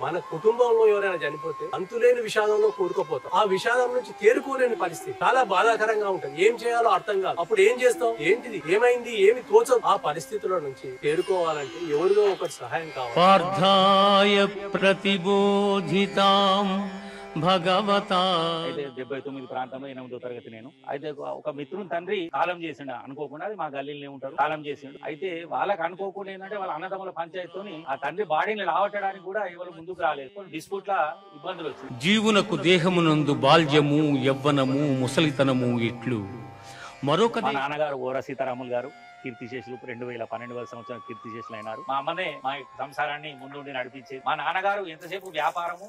మన కుటుంబంలో ఎవరైనా చనిపోతే అంతులేని విషాదంలో కూరుకుపోతాం. ఆ విషాదం నుంచి తేరుకోలేని పరిస్థితి చాలా బాధాకరంగా ఉంటుంది. ఏం చేయాలో అర్థం కాదు. అప్పుడు ఏం చేస్తాం, ఏంటిది, ఏమైంది, ఏమి తోచదు. ఆ పరిస్థితుల నుంచి తేరుకోవాలంటే ఎవరిదో ఒకటి సహాయం కావాలి. పార్థాయ ప్రతిబోధితాం భగవతా. అయితే 79 ప్రాంతంలో 8వ తరగతి నేను. అయితే ఒక మిత్రుని తండ్రి కాలం చేసిండు అనుకోకుండా. అది మా గల్లీలో ఉంటారు, కాలం చేసిండు. అయితే వాళ్ళకి అనుకోకుండా ఏంటంటే వాళ్ళ అన్నదమ్ముల పంచాయతీతోని ఆ తండ్రి బాడీని రావట్టడానికి కూడా ఎవరు ముందుకు రాలేదు. కొన్ని డిస్ప్యూట్ల ఇబ్బందులు వచ్చాయి. జీవునకు దేహమునందు బాల్యము యవ్వనము ముసలితనము ఇట్లు మరొక మా నాన్నగారు ఓర సీతారాములు గారు కీర్తిశేషులు 2012 సంవత్సరం కీర్తిశేషులు అయినారు. మా అమ్మనే మా సంసారాన్ని ముందుండి నడిపించేది. మా నాన్నగారు ఎంతసేపు వ్యాపారము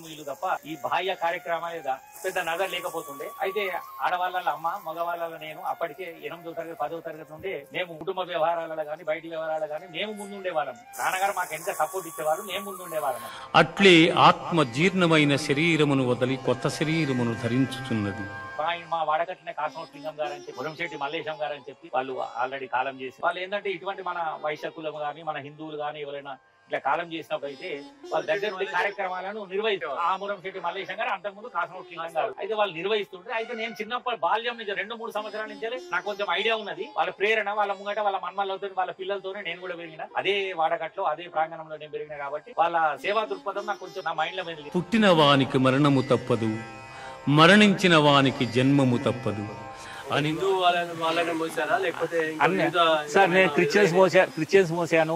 ఇల్లు తప్ప ఈ బాహ్య కార్యక్రమాలే పెద్ద నగర్ లేకపోతుండే. అయితే ఆడవాళ్ళ అమ్మ, మగవాళ్ళ నేను అప్పటికే 8వ తరగతి 10వ తరగతి నుండి మేము కుటుంబ వ్యవహారాలలో గానీ బయటి వ్యవహారాలు గానీ మేము ముందుండే వాళ్ళం. నాన్నగారు మాకు ఎంత సపోర్ట్ ఇచ్చేవారు, మేము ముందుండే వాళ్ళం. అట్లే ఆత్మ జీర్ణమైన శరీరమును వదిలి కొత్త శరీరమును ధరించుచున్నది. మా వాడకట్టిన కాసమలింగం గారు అని చెప్పి, మురంశెట్టి మల్లేశం గారు అని చెప్పి వాళ్ళు ఆల్రెడీ కాలం చేసి వాళ్ళు ఏంటంటే ఇటువంటి మన వైశ్యకులం గానీ మన హిందువులు గానీ ఎవరైనా ఇట్లా కాలం చేసినప్పుడు అయితే వాళ్ళ దగ్గర నుండి కార్యక్రమాలను నిర్వహిస్తారు. ఆ మురంశెట్టి మల్లేశం గారు అంతకుముందు కాసమలింగం గారు అయితే వాళ్ళు నిర్వహిస్తుంటే, అయితే నేను చిన్నప్పుడు బాల్యం నుంచి 2-3 సంవత్సరాల నుంచి నాకు కొంచెం ఐడియా ఉన్నది. వాళ్ళ ప్రేరణ, వాళ్ళ ముంగట వాళ్ళ మన్మలతో వాళ్ళ పిల్లలతోనే నేను కూడా పెరిగిన. అదే వాడకట్లో అదే ప్రాంగణంలో నేను పెరిగిన కాబట్టి వాళ్ళ సేవా దృక్పథం నాకు కొంచెం నా మైండ్ లో మెదిలి. పుట్టిన వానికి మరణము తప్పదు, మరణించిన వానికి జన్మము తప్పదు అని. హిందూ వాళ్ళని మోసారా లేకపోతే సార్ నేను క్రిస్టియన్స్ మోసాను,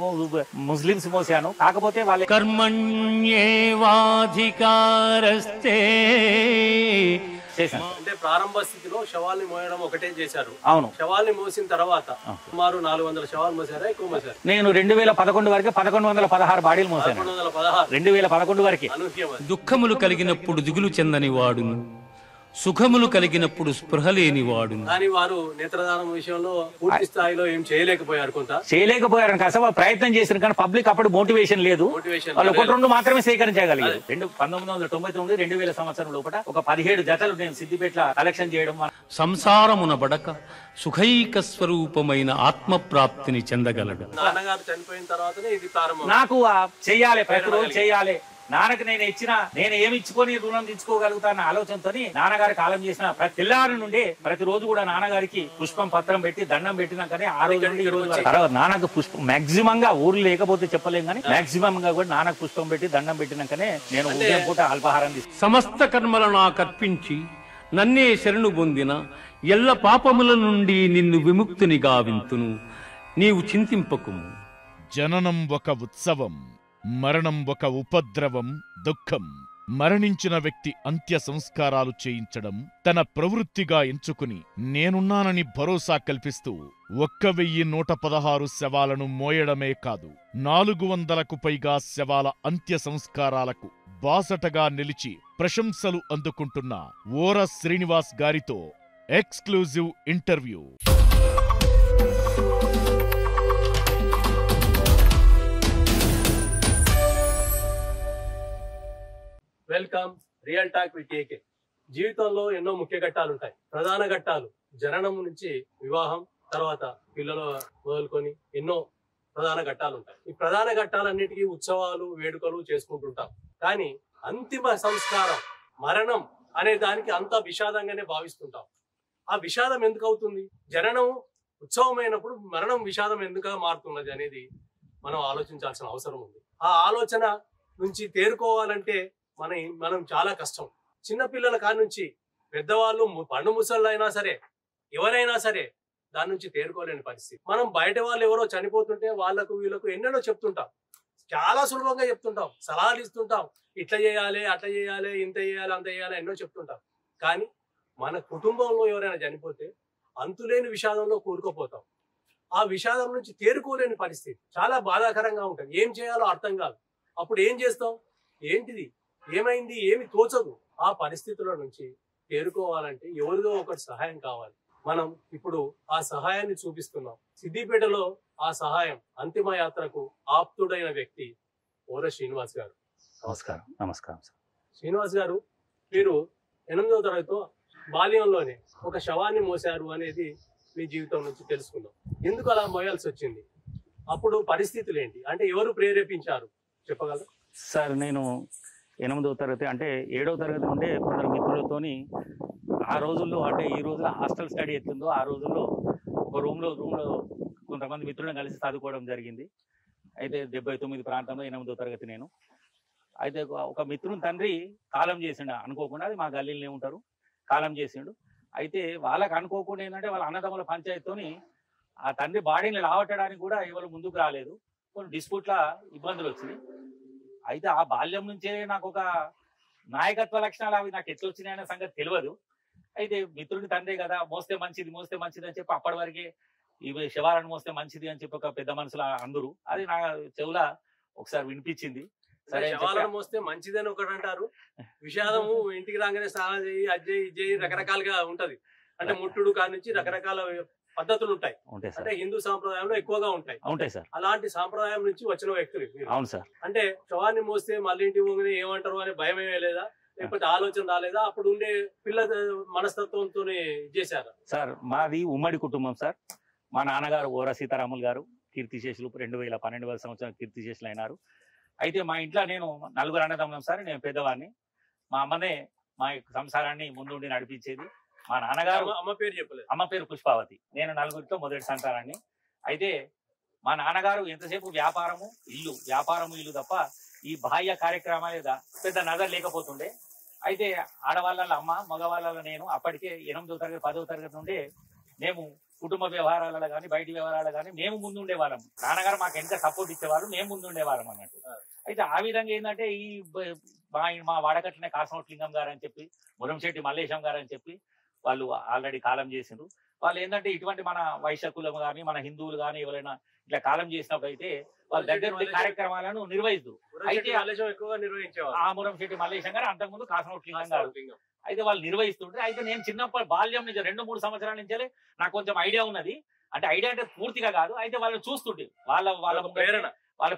ముస్లిమ్స్ మోసాను. కాకపోతే వాళ్ళ కర్మణ్యేవాధికారస్తే అంటే ప్రారంభ స్థితిలో శవాల్ని మోయడం ఒకటే చేశారు. అవును, శవాల్ని మోసిన తర్వాత సుమారు 400 శవాలు మోసారా, ఎక్కువ మోసారు? నేను 2011 వరకు 1116 బాడీలు మోసాను. 2011 వరకు. దుఃఖములు కలిగినప్పుడు దిగులు చెందని వాడును, సుఖములు కలిగినప్పుడు స్పృహ లేని వాడు. కానీ వారు నేత్రదానం విషయంలో పూర్తి స్థాయిలో ఏం చేయలేకపోయారు. అసలు ప్రయత్నం చేసిన కానీ పబ్లిక్ అప్పుడు మోటివేషన్ లేదు. వాళ్ళు 1-2 మాత్రమే సేకరించగలిగారు. 1999 2000 సంవత్సరం లోపల ఒక 17 జతలు నేను సిద్దిపేటలో కలెక్షన్ చేయడం. సంసారమున బడక సుఖైక స్వరూపమైన ఆత్మ ప్రాప్తిని చెందగలడు. నాన్నగారు చనిపోయిన తర్వాతనే ఇది ప్రారంభం. నాకు చెయ్యాలి, ప్రతిరోజు చెయ్యాలి. నాన్నకి నేను ఏమి ఇచ్చుకొని రుణం తీసుకోగలుగుతాన్న ఆలోచనతో నాన్నగారి కాలం చేసిన ప్రతి తెల్లారి నుండి ప్రతిరోజు కూడా నాన్నగారికి పుష్పం పత్రం పెట్టి దండం పెట్టినాకనే ఆ రోజు నుండి ఈ రోజు తర్వాత నాన్నకు పుష్పం మాక్సిమం గా ఊర్లు లేకపోతే చెప్పలేం కానీ మాక్సిమం గా కూడా నాన్నకు పుష్పం పెట్టి దండం పెట్టినాకనే నేను ఉదయం పూట అల్పాహారం తీసుకుంటాను. సమస్త కర్మలను నాకర్పించి నన్నే శరణు పొందిన ఎల్ల పాపముల నుండి నిన్ను విముక్తిని గావింతును, నీవు చింతింపకుము. జననం ఒక ఉత్సవం, మరణం ఒక ఉపద్రవం, దుఃఖం. మరణించిన వ్యక్తి అంత్య సంస్కారాలు చేయించడం తన ప్రవృత్తిగా ఎంచుకుని నేనున్నానని భరోసా కల్పిస్తూ 1116 శవాలను మోయడమే కాదు 400కు పైగా శవాల అంత్య సంస్కారాలకు బాసటగా నిలిచి ప్రశంసలు అందుకుంటున్న ఓర శ్రీనివాస్ గారితో exclusive interview. Welcome real talk with AK. జీవితంలో ఎన్నో ముఖ్య ఘట్టాలు ఉంటాయి. ప్రధాన ఘట్టాలు జననం నుంచి వివాహం, తర్వాత పిల్లలు మొదలుకొని ఎన్నో ప్రధాన ఘట్టాలు ఉంటాయి. ఈ ప్రధాన ఘట్టాలన్నిటికీ ఉత్సవాలు, వేడుకలు చేసుకుంటుంటాం. కానీ అంతిమ సంస్కారం మరణం అనే దానికి అంత విషాదంగానే భావిస్తుంటాం. ఆ విషాదం ఎందుకు అవుతుంది? జననం ఉత్సవమైనప్పుడు మరణం విషాదం ఎందుకు మారుతున్నది అనేది మనం ఆలోచించాల్సిన అవసరం ఉంది. ఆ ఆలోచన నుంచి తేరుకోవాలంటే మనం చాలా కష్టం. చిన్నపిల్లల కాడి నుంచి పెద్దవాళ్ళు, పండు ముసళ్ళు అయినా సరే, ఎవరైనా సరే దాని నుంచి తేరుకోలేని పరిస్థితి. మనం బయట వాళ్ళు ఎవరో చనిపోతుంటే వాళ్ళకు వీళ్ళకు ఎన్నెన్నో చెప్తుంటాం, చాలా సులభంగా చెప్తుంటాం, సలహాలు ఇస్తుంటాం, ఇట్లా చేయాలి, అట్లా చేయాలి, ఇంత చేయాలి, అంత చేయాలి, ఎన్నో చెప్తుంటాం. కానీ మన కుటుంబంలో ఎవరైనా చనిపోతే అంతులేని విషాదంలో కూరుకుపోతాం. ఆ విషాదం నుంచి తేరుకోలేని పరిస్థితి చాలా బాధాకరంగా ఉంటుంది. ఏం చేయాలో అర్థం కాదు. అప్పుడు ఏం చేస్తాం, ఏంటిది, ఏమైంది, ఏమి తోచదు. ఆ పరిస్థితుల నుంచి తేరుకోవాలంటే ఎవరిదో ఒకటి సహాయం కావాలి. మనం ఇప్పుడు ఆ సహాయాన్ని చూపిస్తున్నాం. సిద్దిపేటలో ఆ సహాయం అంతిమ యాత్రకు ఆప్తుడైన వ్యక్తి ఓర శ్రీనివాస్ గారు. నమస్కారం. నమస్కారం సార్. శ్రీనివాస్ గారు, మీరు 8వ తరగతితో బాల్యంలోనే ఒక శవాన్ని మోసారు అనేది మీ జీవితం నుంచి తెలుసుకుందాం. ఎందుకు అలా మోయాల్సి వచ్చింది? అప్పుడు పరిస్థితులు ఏంటి, అంటే ఎవరు ప్రేరేపించారు చెప్పగలరా? సార్ నేను 8వ తరగతి అంటే 7వ తరగతి నుండే కొందరు మిత్రులతోని ఆ రోజుల్లో అంటే ఈ రోజుల్లో హాస్టల్ స్టడీ ఎట్లుందో ఆ రోజుల్లో ఒక రూమ్లో కొంతమంది మిత్రులను కలిసి చదువుకోవడం జరిగింది. అయితే 79 ప్రాంతంలో 8వ తరగతి నేను. అయితే ఒక మిత్రుని తండ్రి కాలం చేసిండు అనుకోకుండా, అది మా గల్లీలోనే ఉంటారు, కాలం చేసిండు. అయితే వాళ్ళకి అనుకోకుండా ఏంటంటే వాళ్ళ అన్నదమ్ముల పంచాయతీతోని ఆ తండ్రి బాడీని లావట్టడానికి కూడా ఎవరు ముందుకు రాలేదు. కొన్ని డిస్ప్యూట్ల ఇబ్బందులు వచ్చినాయి. అయితే ఆ బాల్యం నుంచే నాకు ఒక నాయకత్వ లక్షణాలు అవి నాకు ఎట్లా వచ్చినాయనే సంగతి తెలియదు. అయితే మిత్రుడి తండ్రి కదా, మోస్తే మంచిది అని చెప్పి అప్పటి వరకే ఇవి శివాలను మోస్తే మంచిది అని చెప్పి ఒక పెద్ద మనుషులు అందరూ, అది నా చెవుల ఒకసారి వినిపించింది. సరే శవాలను మోస్తే మంచిదని ఒకటి అంటారు, విషాదము ఇంటికి రాగానే స్నానం చేయి అజ్జయి ఇజ్జయి రకరకాలుగా ఉంటది. అంటే ముట్టుడు కాడి నుంచి రకరకాల పద్ధతులు ఉంటాయి. అంటే హిందూ సాంప్రదాయంలో ఎక్కువగా ఉంటాయి సార్. అలాంటి సాంప్రదాయం నుంచి వచ్చిన వ్యక్తులు. అవును సార్. అంటే శవాన్ని మోస్తే మళ్ళీ ఇంటి పోగానే ఏమంటారు అనే భయం లేదా, లేకపోతే ఆలోచన రాలేదా? అప్పుడు ఉండే పిల్ల మనస్తత్వంతో చేశారు సార్. మాది ఉమ్మడి కుటుంబం సార్. మా నాన్నగారు ఓరా సీతారాములు గారు కీర్తిశేషులు 2012వ సంవత్సరం కీర్తిశేషులు అయినారు. అయితే మా ఇంట్లో నేను 4 అన్నదమ్ములం సార్. నేను పెద్దవాడిని. మా అమ్మనే మా సంసారాన్ని ముందుండి నడిపించేది. మా నాన్నగారు అమ్మ పేరు చెప్పలేదు. అమ్మ పేరు పుష్పావతి. నేను 4గురితో మొదటి సంతానాన్ని. అయితే మా నాన్నగారు ఎంతసేపు వ్యాపారము ఇల్లు తప్ప ఈ బాహ్య కార్యక్రమాలు పెద్ద నజర్ లేకపోతుండే. అయితే ఆడవాళ్ళ అమ్మ, మగవాళ్ళ నేను అప్పటికే 8వ తరగతి 10వ తరగతి నుండే మేము కుటుంబ వ్యవహారాలలో కానీ బయటి వ్యవహారాలు కానీ మేము ముందుండేవాళ్ళం. నాన్నగారు మాకు ఎంత సపోర్ట్ ఇచ్చేవారు, మేము ముందుండేవాళ్ళం అన్నట్టు. అయితే ఆ విధంగా ఏంటంటే ఈ మా వాడకట్లనే కాసనోట్లింగం గారు అని చెప్పి, మురంశెట్టి మల్లేశం గారు అని చెప్పి వాళ్ళు ఆల్రెడీ కాలం చేసిండ్రు. వాళ్ళు ఏంటంటే ఇటువంటి మన వైశ్యకులం కానీ మన హిందువులు కానీ ఎవరైనా ఇట్లా కాలం చేసినప్పుడు అయితే వాళ్ళ దగ్గర ఉండే కార్యక్రమాలను నిర్వహిస్తూ అయితే ఎక్కువగా నిర్వహించేవారు. ఆ మురంశెట్టి మల్లేశం గారు, అంతకుముందు కాసనోట్లింగం గారు అయితే వాళ్ళు నిర్వహిస్తుంటే, అయితే నేను చిన్నప్పుడు బాల్యం నుంచి 2-3 సంవత్సరాల నుంచే నాకు కొంచెం ఐడియా ఉన్నది. అంటే ఐడియా అంటే పూర్తిగా కాదు, అయితే వాళ్ళని చూస్తుంటే వాళ్ళ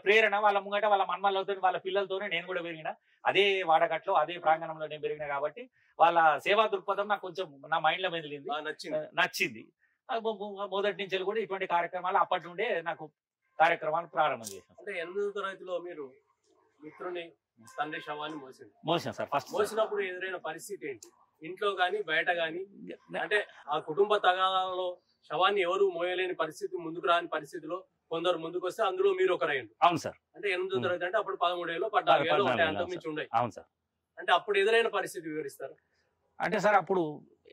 ప్రేరణ వాళ్ళ ముంగట వాళ్ళ మన్మలతో వాళ్ళ పిల్లలతోనే నేను కూడా పెరిగిన. అదే వాడకట్లో అదే ప్రాంగణంలో నేను పెరిగిన కాబట్టి వాళ్ళ సేవా దృక్పథం నాకు కొంచెం నా మైండ్ లో మెదిలింది, నచ్చింది. మొదటి నుంచి కూడా ఇటువంటి కార్యక్రమాలు అప్పటి నుండే నాకు కార్యక్రమాలు ప్రారంభం చేశాను. అంటే 8వ తరగతిలో మీరు మిత్రుని తండ్రి శవాన్ని మోసాను సార్. ఫస్ట్ మోసినప్పుడు ఎదురైన పరిస్థితి ఏంటి, ఇంట్లో గాని బయట గాని? అంటే ఆ కుటుంబ తగాదాలలో శవాన్ని ఎవరు మోయలేని పరిస్థితి, ముందుకు రాని పరిస్థితిలో కొందరు ముందుకు వస్తే అందులో మీరు ఒకరైంది. అవును సార్. అంటే 8వ తరగతి అంటే అప్పుడు 13 ఏళ్ళు 14 ఏళ్ళు ఉంటాయి, అంతకుమించి ఉన్నాయి. అవును సార్. అంటే అప్పుడు ఎదురైన పరిస్థితి వివరిస్తారు. అంటే సార్ అప్పుడు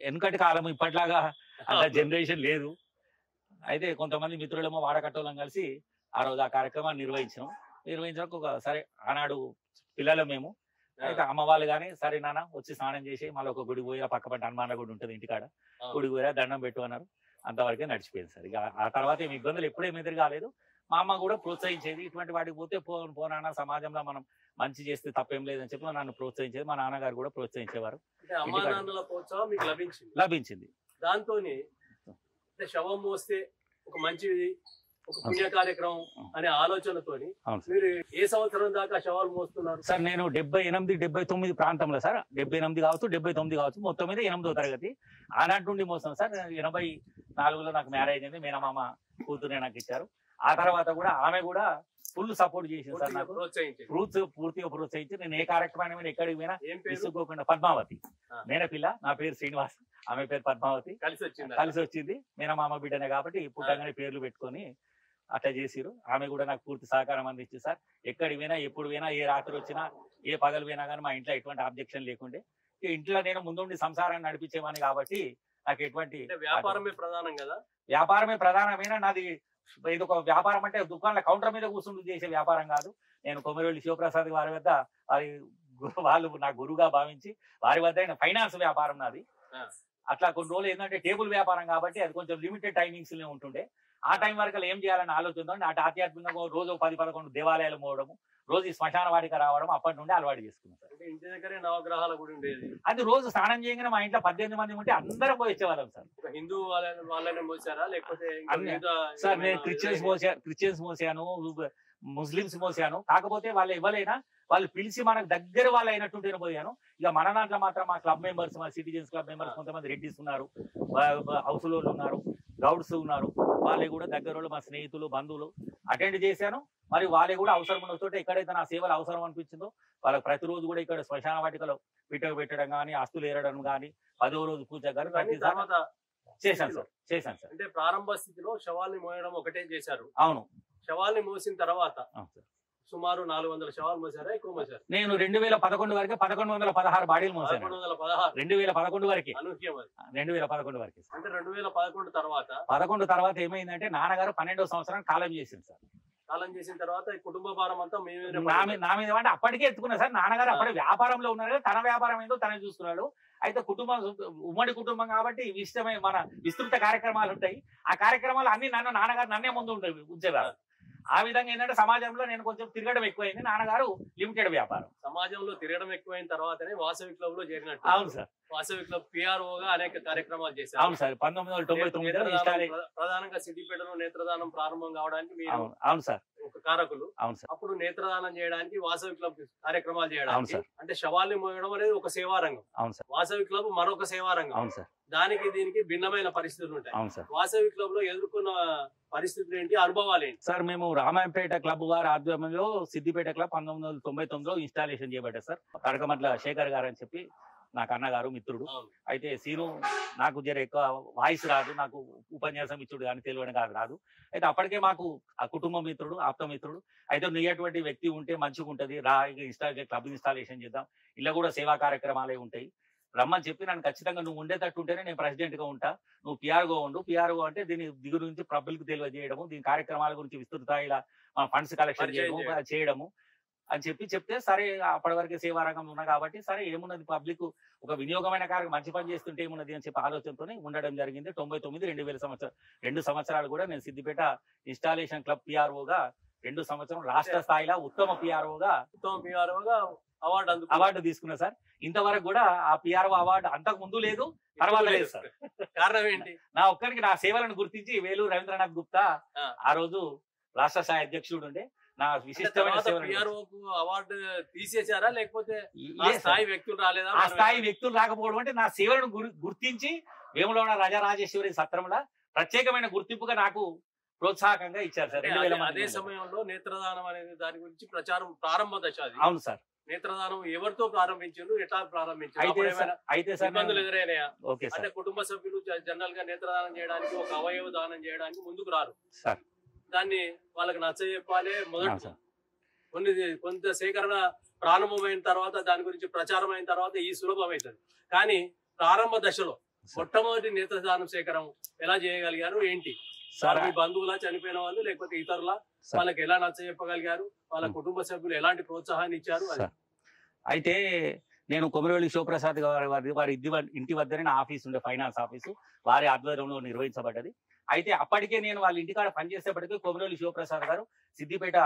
వెనుకటి కాలం ఇప్పటిలాగా అంత జనరేషన్ లేదు. అయితే కొంతమంది మిత్రులేమో వాడకట్టోళ్ళం కలిసి ఆ రోజు ఆ కార్యక్రమాన్ని నిర్వహించడానికి సరే ఆనాడు పిల్లలు మేము. అయితే అమ్మ వాళ్ళు కానీ సరే నాన్న వచ్చి స్నానం చేసి మళ్ళీ ఒక గుడి పోయి పక్కపంట హనుమాన్ గుడి ఉంటుంది ఇంటికాడ, గుడి పోయా దండం పెట్టు అన్నారు. అంతవరకే నడిచిపోయింది సార్. ఇక ఆ తర్వాత ఏమి ఇబ్బందులు ఎప్పుడేమి ఎదురు కాలేదు. మా అమ్మ కూడా ప్రోత్సహించేది, ఇటువంటి వాటికి పోతే పోనా సమాజంలో మనం మంచి చేస్తే తప్పేం లేదని చెప్పి నన్ను ప్రోత్సహించేది. మా నాన్నగారు కూడా ప్రోత్సహించేవారు. లభించింది. దాంతో శవం మోస్తే ఒక మంచిది, ఒక పుణ్య కార్యక్రమం అనే ఆలోచనతోని మీరు ఏ సంవత్సరం దాకా శవాలు మోస్తున్నారు సార్? నేను 78, 79 ప్రాంతంలో సార్. 78 కావచ్చు, 79 కావచ్చు, మొత్తం మీద 8వ తరగతి ఆనాటి నుండి మోస్తాం సార్. 84లో నాకు మ్యారేజ్ అయింది. మేనమామ కూతురే నాకు ఇచ్చారు. ఆ తర్వాత కూడా ఆమె కూడా ఫుల్ సపోర్ట్ చేసింది సార్ నాకు, పూర్తిగా ప్రోత్సహించి. నేను ఏ కార్యక్రమాన్ని ఎక్కడికి పోయినా విసుక్కోకుండా. పద్మావతి మేనపిల్ల, నా పేరు శ్రీనివాస్, ఆమె పేరు పద్మావతి. కలిసి వచ్చింది. మేనమామ బిడ్డనే కాబట్టి పుట్టగానే పేర్లు పెట్టుకొని అట్లా చేసిరు. ఆమె కూడా నాకు పూర్తి సహకారం అందించింది సార్. ఎక్కడికి పోయినా, ఎప్పుడు పోయినా, ఏ రాత్రి వచ్చినా, ఏ పగలు పోయినా కానీ మా ఇంట్లో ఎటువంటి ఆబ్జెక్షన్ లేకుండే. ఇంట్లో నేను ముందుండి సంసారాన్ని నడిపించేవాని కాబట్టి నాకు ఎటువంటి వ్యాపారమే ప్రధానం కదా. వ్యాపారమే ప్రధానమైన నాది. ఇది ఒక వ్యాపారం అంటే దుకాణంలో కౌంటర్ మీద కూర్చుంటూ చేసే వ్యాపారం కాదు. నేను కొమరవెల్లి శివప్రసాద్ వారి వద్ద వాళ్ళు నా గురువుగా భావించి వారి వద్ద ఫైనాన్స్ వ్యాపారం నాది. అట్లా కొన్ని రోజులు ఏంటంటే టేబుల్ వ్యాపారం కాబట్టి అది కొంచెం లిమిటెడ్ టైమింగ్స్ లో ఉంటుండే. ఆ టైం వరకు ఏం చేయాలని ఆలోచన అటు ఆధ్యాత్మికంగా రోజు 10-11 దేవాలయాలు మోవడము, రోజు స్మశాన వాటిక రావడం అప్పటి నుండి అలవాటు చేసుకున్నాం సార్. ఇంటి దగ్గరే నవగ్రహాల గుడి ఉండేది. అది రోజు స్నానం చేయగానే మా ఇంట్లో 18 మంది ఉంటే అందరం పోయి వచ్చేవాళ్ళం సార్. హిందూ వాళ్ళని మోసారా లేకపోతే? సార్ నేను క్రిస్టియన్స్ మోసాను, ముస్లిమ్స్ మోసాను. కాకపోతే వాళ్ళు ఎవరైనా వాళ్ళు పిలిచి మనకు దగ్గర వాళ్ళు అయినట్టుంటే పోయాను. ఇక మన దాంట్లో మాత్రం మా క్లబ్ మెంబర్స్, మా సిటిజన్స్ క్లబ్ మెంబర్స్, కొంతమంది రెడ్డిస్ ఉన్నారు, హౌస్ లోళ్ళు ఉన్నారు, గౌడ్స్ ఉన్నారు. వాళ్ళు కూడా దగ్గర మా స్నేహితులు, బంధువులు అటెండ్ చేశాను. మరి వాళ్ళే కూడా అవసరం ఉన్న చోట ఎక్కడైతే నా సేవలు అవసరం అనిపించిందో వాళ్ళకి ప్రతిరోజు కూడా ఇక్కడ శ్మశాన వాటికలో పెట్టడం కానీ, అస్తులు ఏరడం కానీ, 10వ రోజు పూజ కానీ ప్రతిసారి చేశాను సార్. అంటే ప్రారంభ స్థితిలో శవాల్ని మోయడం ఒకటే చేశారు. అవును. శవాల్ని మోసిన తర్వాత సుమారు 400 శవాలు మోసారా, ఎక్కువ మోసారు? నేను 2011 వరకే 1116 బాడీలు మోసాను. 2011 వరకే. 2011 వరకే. అంటే 2011 తర్వాత 11 తర్వాత ఏమైందంటే నాన్నగారు 12వ సంవత్సరం కాలం చేసింది సార్. కాలం చేసిన తర్వాత కుటుంబ భారం అంతా నా మీద అంటే అప్పటికే ఎత్తుకున్నా సార్. నాన్నగారు అప్పటి వ్యాపారంలో ఉన్నారు, తన వ్యాపారం ఏదో తనే చూసుకున్నాడు. అయితే కుటుంబం ఉమ్మడి కుటుంబం కాబట్టి మన విస్తృత కార్యక్రమాలు ఉంటాయి. ఆ కార్యక్రమాలు అన్ని నాన్నగారు నన్నే ముందు ఉంచేవారు. ఆ విధంగా ఏంటంటే సమాజంలో నేను కొంచెం తిరగడం ఎక్కువైంది. నాన్నగారు లిమిటెడ్ వ్యాపారం. సమాజంలో తిరగడం ఎక్కువైన తర్వాతనే వాసవి క్లబ్ లో చేరినట్టు. అవును సార్. వాసవి క్లబ్ పిఆర్ఓగా అనేక కార్యక్రమాలు చేశారు. అవును సార్. 1999 ప్రధానంగా సిద్దిపేటలో నేత్రదానం ప్రారంభం కావడానికి అవును సార్ ఒక కారకులు. అవును సార్. అప్పుడు నేత్రదానం చేయడానికి వాసవి క్లబ్ కార్యక్రమాలు చేయడానికి, అంటే శవాల్ని మోయడం అనేది ఒక సేవా రంగం. అవును సార్. వాసవి క్లబ్ మరొక సేవా రంగం. అవును సార్. దానికి దీనికి భిన్నమైన పరిస్థితులు ఉంటాయి. అవును సార్. వాసవి క్లబ్ లో ఎదుర్కొన్న పరిస్థితులు ఏంటి, అనుభవాలు ఏంటి? సార్ మేము రామాయంపేట క్లబ్ వారి ఆధ్వర్యంలో సిద్దిపేట క్లబ్ 1999లో ఇన్స్టాలేషన్ చేయబడ్డారు సార్. తడకమట్ల శేఖర్ గారు అని చెప్పి నాకు అన్నగారు, మిత్రుడు. అయితే సీను నాకు జర ఎక్కువ వాయిస్ రాదు, నాకు ఉపన్యాసం ఇచ్చుడు కానీ తెలియడం రాదు. అయితే అప్పటికే మాకు ఆ కుటుంబ మిత్రుడు, ఆప్త మిత్రుడు. అయితే నువ్వు వ్యక్తి ఉంటే మంచిగా ఉంటది, రా క్లబ్ ఇన్స్టాలేషన్ చేద్దాం, ఇలా కూడా సేవా కార్యక్రమాలే ఉంటాయి, రమ్మని చెప్పి నన్ను ఖచ్చితంగా నువ్వు ఉండేటట్టు ఉంటేనే నేను ప్రెసిడెంట్ గా ఉంటా, నువ్వు పిఆర్ఓ ఉండు. పిఆర్ఓ అంటే దీని దిగురు నుంచి పబ్లిక్ తెలియజేయడము, దీని కార్యక్రమాల గురించి విస్తృత ఇలా ఫండ్స్ కలెక్షన్ చేయడము అని చెప్తే సరే అప్పటి వరకే సేవా రంగంలో ఉన్నా కాబట్టి సరే ఏమున్నది పబ్లిక్ ఒక వినియోగమైన కార్యక్రమం మంచి పని చేస్తుంటే ఏమున్నది అని చెప్పి ఆలోచనతోనే ఉండడం జరిగింది. 99, 2000 2 సంవత్సరాలు కూడా నేను సిద్దిపేట ఇన్స్టాలేషన్ క్లబ్ పిఆర్ఓగా 2 సంవత్సరం రాష్ట్ర స్థాయిలో ఉత్తమ పిఆర్ఓగా అవార్డు తీసుకున్నా సార్. ఇంతవరకు కూడా ఆ పిఆర్ఓ అవార్డు అంతకు ముందు లేదు, తర్వాత లేదు సార్. కారణం ఏంటి? నా ఒక్కరికి నా సేవలను గుర్తించి వేలూరు రవీంద్రనాథ్ గుప్తా ఆ రోజు రాష్ట్ర స్థాయి అధ్యక్షుడు ఉండే నా విశిష్టమైన అవార్డు తీసేశారా, లేకపోతే స్థాయి వ్యక్తులు రాలేదా? ఆ స్థాయి వ్యక్తులు రాకపోవడం అంటే నా సేవలను గుర్తించి వేములవాడ రాజరాజేశ్వరి సత్రంలో ప్రత్యేకమైన గుర్తింపుగా నాకు ప్రోత్సాహకంగా ఇచ్చారు సార్. అదే సమయంలో నేత్రదానం అనేది దాని గురించి ప్రచారం ప్రారంభ దశ అది. అవును సార్. నేత్రదానం ఎవరితో ప్రారంభించారు, ఎట్లా ప్రారంభించారు, అయితే సార్ ఇబ్బందులు ఎదురైనాయా? అంటే కుటుంబ సభ్యులు జనరల్ గా నేత్రదానం చేయడానికి, ఒక అవయవ దానం చేయడానికి ముందుకు రారు సార్. దాన్ని వాళ్ళకి నచ్చ చెప్పాలి. కొంత సేకరణ ప్రారంభమైన తర్వాత, దాని గురించి ప్రచారం అయిన తర్వాత ఈ సులభమవుతుంది. కానీ ప్రారంభ దశలో మొట్టమొదటి నేత్రదానం సేకరణ ఎలా చేయగలిగారు, ఏంటి? మీ బంధువులా, చనిపోయిన వాళ్ళు, లేకపోతే ఇతరుల వాళ్ళకి ఎలా నచ్చ చెప్పగలిగారు, వాళ్ళ కుటుంబ సభ్యులు ఎలాంటి ప్రోత్సాహాన్ని ఇచ్చారు? అయితే నేను కొమరవెల్లి శివప్రసాద్ వారి ఇంటి వద్దనే నా ఆఫీస్ ఉండే, ఫైనాన్స్ ఆఫీసు వారి ఆధ్వర్యంలో నిర్వహించబడ్డది. అయితే అప్పటికే నేను వాళ్ళ ఇంటికాడ పనిచేసేప్పటికీ కొమరవెల్లి శివప్రసాద్ గారు సిద్దిపేట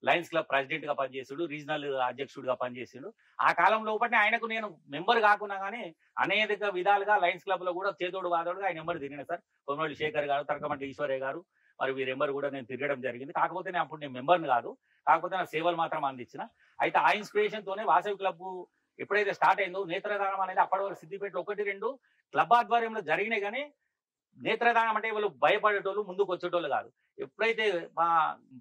లయన్స్ క్లబ్ ప్రెసిడెంట్ గా పనిచేసాడు, రీజనల్ అధ్యక్షుడిగా పనిచేసాడు. ఆ కాలంలో ఒకటి ఆయనకు నేను మెంబర్ కాకున్నా కానీ అనేక విధాలుగా లయన్స్ క్లబ్ లో కూడా చేదోడు వాదోడుగా ఆయన నెంబర్ తిరిగిన సార్. కొమరవెల్లి శేఖర్ గారు, తడకమట్ల ఈశ్వరయ్య గారు, మరి వీరి నెంబర్ కూడా నేను తిరగడం జరిగింది. కాకపోతే నేను అప్పుడు నేను మెంబర్ని కాదు, కాకపోతే నా సేవలు మాత్రం అందించిన. అయితే ఆ ఇన్స్పిరేషన్ తోనే వాసవి క్లబ్ ఎప్పుడైతే స్టార్ట్ అయిందో నేత్రదానం అనేది అప్పటి వరకు సిద్దిపేటలో 1-2 క్లబ్ ఆధ్వర్యంలో జరిగినాయి. కానీ నేత్రదానం అంటే వాళ్ళు భయపడేటోళ్ళు, ముందుకు వచ్చేటోళ్ళు కాదు. ఎప్పుడైతే మా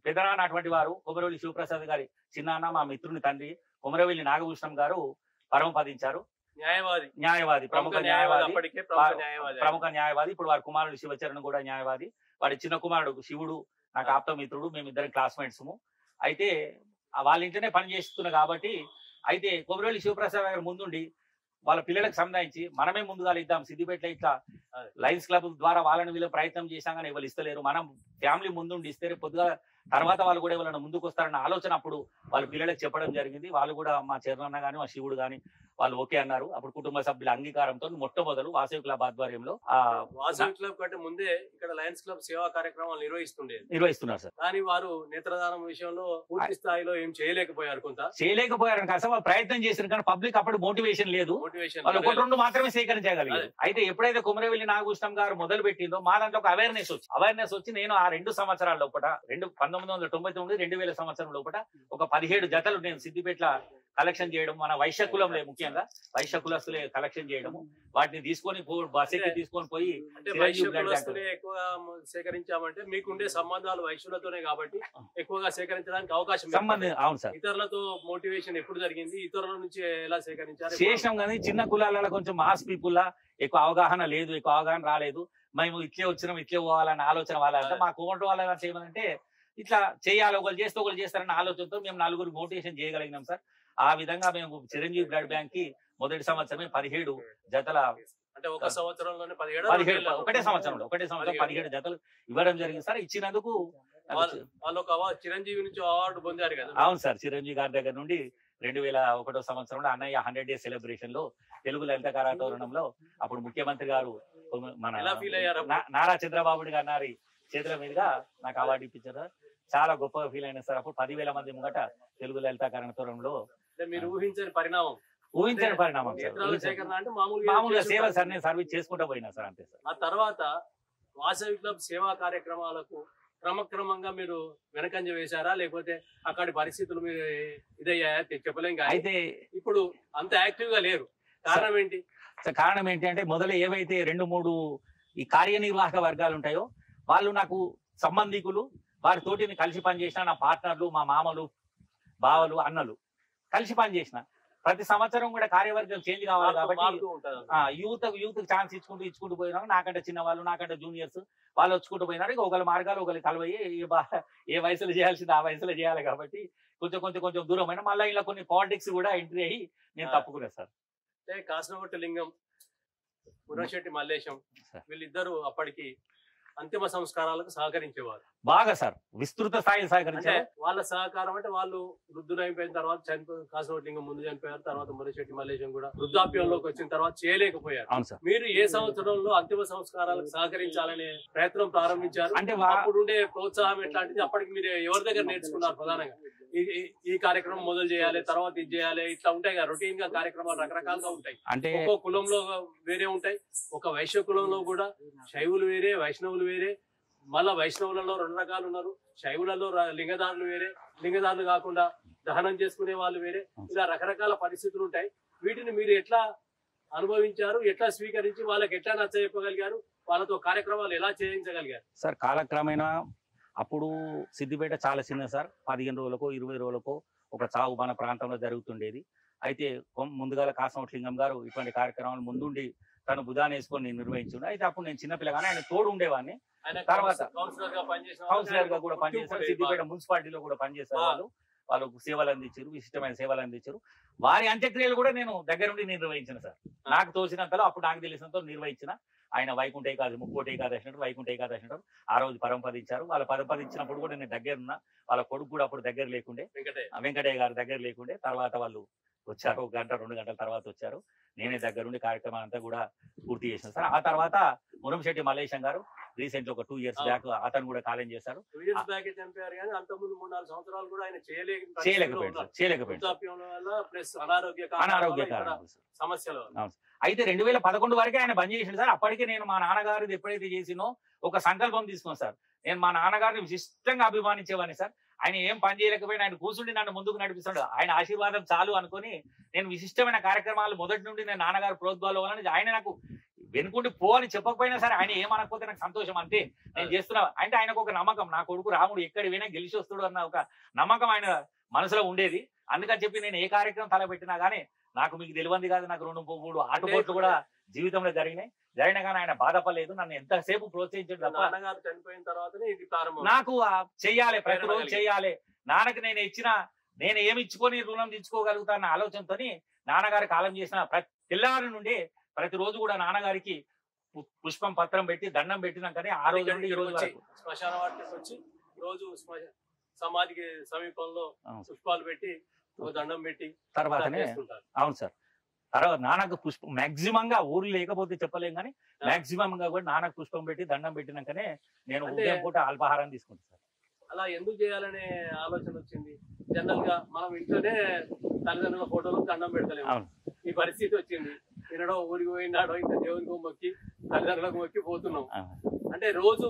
పెదనాన్న అటువంటి వారు కొమరవెల్లి శివప్రసాద్ గారి చిన్నాన్న, మా మిత్రుని తండ్రి కొమరవెల్లి నాగభూషణం గారు పరమపదించారు. న్యాయవాది, ప్రముఖ న్యాయవాది. ఇప్పుడు వారి కుమారుడు శివచరణ్ కూడా న్యాయవాది. వాడి చిన్న కుమారుడు శివుడు నాకు ఆప్త మిత్రుడు, మేమిద్దరం క్లాస్మేట్స్. అయితే వాళ్ళ ఇంట్లోనే పని చేస్తున్నా కాబట్టి అయితే కొమరవెల్లి శివప్రసాద్ గారు ముందుండి వాళ్ళ పిల్లలకు సంబంధించి మనమే ముందుగా ఇద్దాం, సిద్దిపేటలో ఇట్లా లయన్స్ క్లబ్ ద్వారా వాళ్ళని వీళ్ళు ప్రయత్నం చేశాం కానీ ఎవరు ఇస్తలేరు, మనం ఫ్యామిలీ ముందుండి ఇస్తే పొద్దుగా తర్వాత వాళ్ళు కూడా ఎవరైనా ముందుకు వస్తారన్న ఆలోచన అప్పుడు వాళ్ళ పిల్లలకు చెప్పడం జరిగింది. వాళ్ళు కూడా మా చరణ్ కానీ మా శివుడు కానీ వాళ్ళు ఓకే అన్నారు. అప్పుడు కుటుంబ సభ్యుల అంగీకారంతో మొట్టమొదలు వాసవి క్లబ్ ఆధ్వర్యంలో, వాసవి క్లబ్ కంటే ముందే ఇక్కడ లయన్స్ క్లబ్ సేవా కార్యక్రమాలు నిర్వహిస్తున్నారు సార్. కానీ వారు నేత్రదానం విషయంలో పూర్తి స్థాయిలో ఏం చేయలేకపోయారు, చేయలేకపోయారు అసలు వాళ్ళు ప్రయత్నం చేసిన కానీ పబ్లిక్ అప్పుడు మోటివేషన్ లేదు, వాళ్ళు 1-2 మాత్రమే సేకరించగలిగారు. అయితే ఎప్పుడైతే కొమరవెల్లి నాగభూషణం గారు మొదలు పెట్టిందో మా దాంట్లో ఒక అవేర్నెస్ వచ్చి నేను ఆ 2 సంవత్సరాల లోపల 1999, 2000 సంవత్సరం లోపల ఒక 17 జతలు నేను సిద్దిపేట కలెక్షన్ చేయడం, మన వైశ్య కులంలో ముఖ్యంగా వైశ్య కులస్తులే కలెక్షన్ చేయడము, వాటిని తీసుకొని బస్ ఎక్కి తీసుకొని పోయి అంటే వైశ్య కులస్తులే ఎక్కువగా సేకరించామంటే మీకుండే సంబంధాలు వైశ్యులతోనే కాబట్టి ఎక్కువగా సేకరించడానికి అవకాశం సంబంధం. అవును సార్. ఇతరులతో మోటివేషన్ ఎప్పుడు జరిగింది, ఇతరుల నుంచి ఎలా సేకరించారు? చేసినాం కానీ చిన్న కులాలలో కొంచెం మాస్ పీపుల్ లా ఎక్కువ అవగాహన లేదు, ఎక్కువ అవగాహన రాలేదు. మేము ఇట్లే వచ్చినాం, ఇట్లే పోవాలన్న ఆలోచన వాళ్ళంటే మా కోమటి వాళ్ళ చేయమంటే ఇట్లా చేయాలి, ఒకరు చేస్తే ఒకరు చేస్తారన్న ఆలోచనతో మేము నలుగురు మోటివేషన్ చేయగలిగినాం సార్. ఆ విధంగా మేము చిరంజీవి బ్లడ్ బ్యాంక్ కి మొదటి సంవత్సరమే 17 జతల, అంటే ఒక సంవత్సరంలోనే 17 ఒకటే సంవత్సరం 17 జతలు ఇవ్వడం జరిగింది సార్. ఇచ్చినందుకు వాళ్ళు ఒక చిరంజీవి నుంచి అవార్డు పొందారు కదా. అవును సార్. చిరంజీవి గారి దగ్గర నుండి 2001 సంవత్సరంలో అన్నయ్య 100 డేస్ సెలబ్రేషన్ లో తెలుగు లలిత కళాతోరణంలో అప్పుడు ముఖ్యమంత్రి గారు మన నారా చంద్రబాబు గారి చేతుల మీదుగా నాకు అవార్డు ఇప్పించారు. చాలా గొప్పగా ఫీల్ అయినా సార్. అప్పుడు 10,000 మంది ముంగట తెలుగు లలిత కళాతోరణంలో మీరు ఊహించని పరిణామం సార్. మామూలుగా సేవ సార్, నేను సర్వీస్ చేసుకుంటూ పోయినా సార్, అంతే సార్. ఆ తర్వాత వాసవి క్లబ్ సేవా కార్యక్రమాలకు క్రమక్రమంగా మీరు వెనకంజ వేశారా, లేకపోతే అక్కడి పరిస్థితులు మీరు ఇదయ్యాయా చెప్పలేం. అయితే ఇప్పుడు అంత యాక్టివ్ గా లేరు, కారణం ఏంటి? కారణం ఏంటి అంటే మొదలు ఏవైతే 2-3 ఈ కార్యనిర్వాహక వర్గాలు ఉంటాయో వాళ్ళు నాకు సంబంధికులు, వారితోటి కలిసి పనిచేసిన నా పార్ట్నర్లు, మా మామలు, బావలు, అన్నలు కలిసి పనిచేసిన. ప్రతి సంవత్సరం కూడా కార్యవర్గం చేంజ్ కావాలి కాబట్టి యూత్ ఛాన్స్ ఇచ్చుకుంటూ పోయినారు. నాకంటే చిన్న వాళ్ళు, నాకంటే జూనియర్స్ వాళ్ళు వచ్చుకుంటూ పోయినారు. ఇక ఒకరి మార్గాలు ఒకరి కలవయ్యి ఏ వయసులో చేయాల్సింది ఆ వయసులో చేయాలి కాబట్టి కొంచెం దూరమైన మళ్ళీ ఇలా కొన్ని పాలిటిక్స్ కూడా ఎంట్రీ అయ్యి నేను తప్పుకున్నాను సార్. అంటే కాసనగొట్ట లింగం, పురంశెట్టి మల్లేశం వీళ్ళిద్దరూ అప్పటికి అంతిమ సంస్కారాలకు సహకరించేవారు బాగా సార్. విస్తృత స్థాయి సహకరించారు. వాళ్ళ సహకారం అంటే వాళ్ళు వృద్ధులైపోయిన తర్వాత కాసనగొట్ట లింగం ముందు చనిపోయారు, తర్వాత పురంశెట్టి మల్లేశం కూడా వృద్ధాప్యంలోకి వచ్చిన తర్వాత చేయలేకపోయారు. మీరు ఏ సంవత్సరంలో అంతిమ సంస్కారాలకు సహకరించాలనే ప్రయత్నం ప్రారంభించారు? అంటే అప్పుడుండే ప్రోత్సాహం ఎట్లాంటిది? అప్పటికి మీరు ఎవరి దగ్గర నేర్చుకున్నారు? ప్రధానంగా ఈ కార్యక్రమం మొదలు చేయాలి, తర్వాత ఇది చేయాలి, ఇట్లా ఉంటాయి కదా రొటీన్ గా కార్యక్రమాలు రకరకాలుగా ఉంటాయి. అంటే ఒక్కో కులంలో వేరే ఉంటాయి. ఒక వైశ్య కులంలో కూడా శైవులు వేరే, వైష్ణవులు వేరే, మళ్ళా వైష్ణవులలో 2 రకాలు ఉన్నారు. శైవులలో లింగదారులు వేరే, లింగదారులు కాకుండా దహనం చేసుకునే వాళ్ళు వేరే, ఇలా రకరకాల పరిస్థితులు ఉంటాయి. వీటిని మీరు ఎట్లా అనుభవించారు, ఎట్లా స్వీకరించి వాళ్ళకి ఎట్లా నచ్చజెప్పగలిగారు, వాళ్ళతో కార్యక్రమాలు ఎలా చేయించగలిగారు? సార్ కాలక్రమేణా అప్పుడు సిద్దిపేట చాలా చిన్న సార్. 15 రోజులకో 20 రోజులకో ఒక చావు మన ప్రాంతంలో జరుగుతుండేది. అయితే ముందుగా కాసనగొట్ట లింగం గారు ఇటువంటి కార్యక్రమాలు ముందుండి తను భుజాన్ని వేసుకొని నిర్వహించుండే. అయితే అప్పుడు నేను చిన్నపిల్లగానే ఆయన తోడు ఉండేవాడిని. తర్వాత కౌన్సిలర్ గా కూడా పనిచేశారు, సిద్దిపేట మున్సిపాలిటీలో కూడా పనిచేశారు. వాళ్ళకు సేవలు అందించారు, విశిష్టమైన సేవలు అందించారు. వారి అంత్యక్రియలు కూడా నేను దగ్గరుండి నిర్వహించిన సార్. నాకు తోచినంతలో అప్పుడు నాకు తెలిసినంత నిర్వహించిన. ఆయన వైకుంఠ ఏకాదశి, ముక్కోటి ఏకాదశి అంటారు, వైకుంఠ ఏకాదశి అంటారు, ఆ రోజు పరంపదించారు. వాళ్ళ పరంపదించినప్పుడు కూడా నేను దగ్గరున్నా. వాళ్ళ కొడుకు కూడా అప్పుడు దగ్గర లేకుండే, వెంకటయ్య గారు దగ్గర లేకుండే. తర్వాత వాళ్ళు వచ్చారు, 1 గంట 2 గంటల తర్వాత వచ్చారు. నేనే దగ్గరుండి కార్యక్రమం అంతా కూడా పూర్తి చేసిన సార్. ఆ తర్వాత మురంశెట్టి మల్లేశం గారు రీసెంట్ ఒక 2 years బ్యాక్ అతను కూడా కాలం చేశారు. 2 years బ్యాక్ చనిపోయారు, కానీ అంతకుముందు 3-4 సంవత్సరాలు కూడా ఆయన చేయలేకపోయాడు. అనారోగ్య సమస్యలు. అయితే 2011 వరకే ఆయన బంద్ చేసిండు సార్. అప్పటికే నేను మా నాన్నగారిది ఎప్పుడైతే చేసినో ఒక సంకల్పం తీసుకున్నాను సార్. నేను మా నాన్నగారిని విశిష్టంగా అభిమానించేవాడిని సార్. ఆయన ఏం పని చేయలేకపోయినా ఆయన కూర్చుండి నన్ను ముందుకు నడిపిస్తాడు. ఆయన ఆశీర్వాదం చాలు అనుకుని నేను విశిష్టమైన కార్యక్రమాలు మొదటి నుండి నేను నాన్నగారు ప్రోద్బలం ఆయన నాకు వెనుకుండి పో అని చెప్పకపోయినా సరే ఆయన ఏమనకపోతే నాకు సంతోషం, అంతే నేను చేస్తున్నా. అంటే ఆయనకు ఒక నమ్మకం, నా కొడుకు రాముడు ఎక్కడి పోయినా గెలిచి వస్తుడు అన్న ఒక నమ్మకం ఆయన మనసులో ఉండేది. అందుకని చెప్పి నేను ఏ కార్యక్రమం తలపెట్టినా గానీ నాకు మీకు తెలియంది కాదు, నాకు 2-3 ఆటుపోట్లు కూడా జీవితంలో జరిగినా కానీ ఆయన బాధపడలేదు. నన్ను ఎంతసేపు ప్రోత్సహించాడు తప్ప చనిపోయిన తర్వాత నాకు చెయ్యాలి, ప్రతిరోజు చెయ్యాలి. నాన్నకి నేను ఏమి ఇచ్చుకొని రుణం తెచ్చుకోగలుగుతా అన్న ఆలోచనతో నాన్నగారు కాలం చేసిన తెల్లారి నుండి ప్రతిరోజు కూడా నాన్నగారికి పుష్పం పత్రం పెట్టి దండం పెట్టినాకనే ఆ రోజు నుండి ఈ రోజు వరకు శ్మశాన వాటికి వచ్చి రోజు సమాధికి సమీపంలో పుష్పాలు పెట్టి దండం పెట్టి తర్వాతనే. అవును సార్. తర్వాత నాన్నకు పుష్పం మాక్సిమం గా ఊరు లేకపోతే చెప్పలేం కానీ మాక్సిమం గా కూడా నాన్నకు పుష్పం పెట్టి దండం పెట్టినాకనే నేను ఉదయం పూట అల్పాహారం తీసుకుంటాను సార్. అలా ఎందుకు చేయాలనే ఆలోచన వచ్చింది? జనరల్ గా మనం ఇంట్లోనే తల్లిదండ్రుల ఫోటోలకు దండం పెడతలేము, ఈ పరిస్థితి వచ్చింది. తినడో ఊరికి పోయినాడో ఇంకా దేవునికి మొక్కి తల్లిదండ్రులకు మొక్కి పోతున్నాం. అంటే రోజు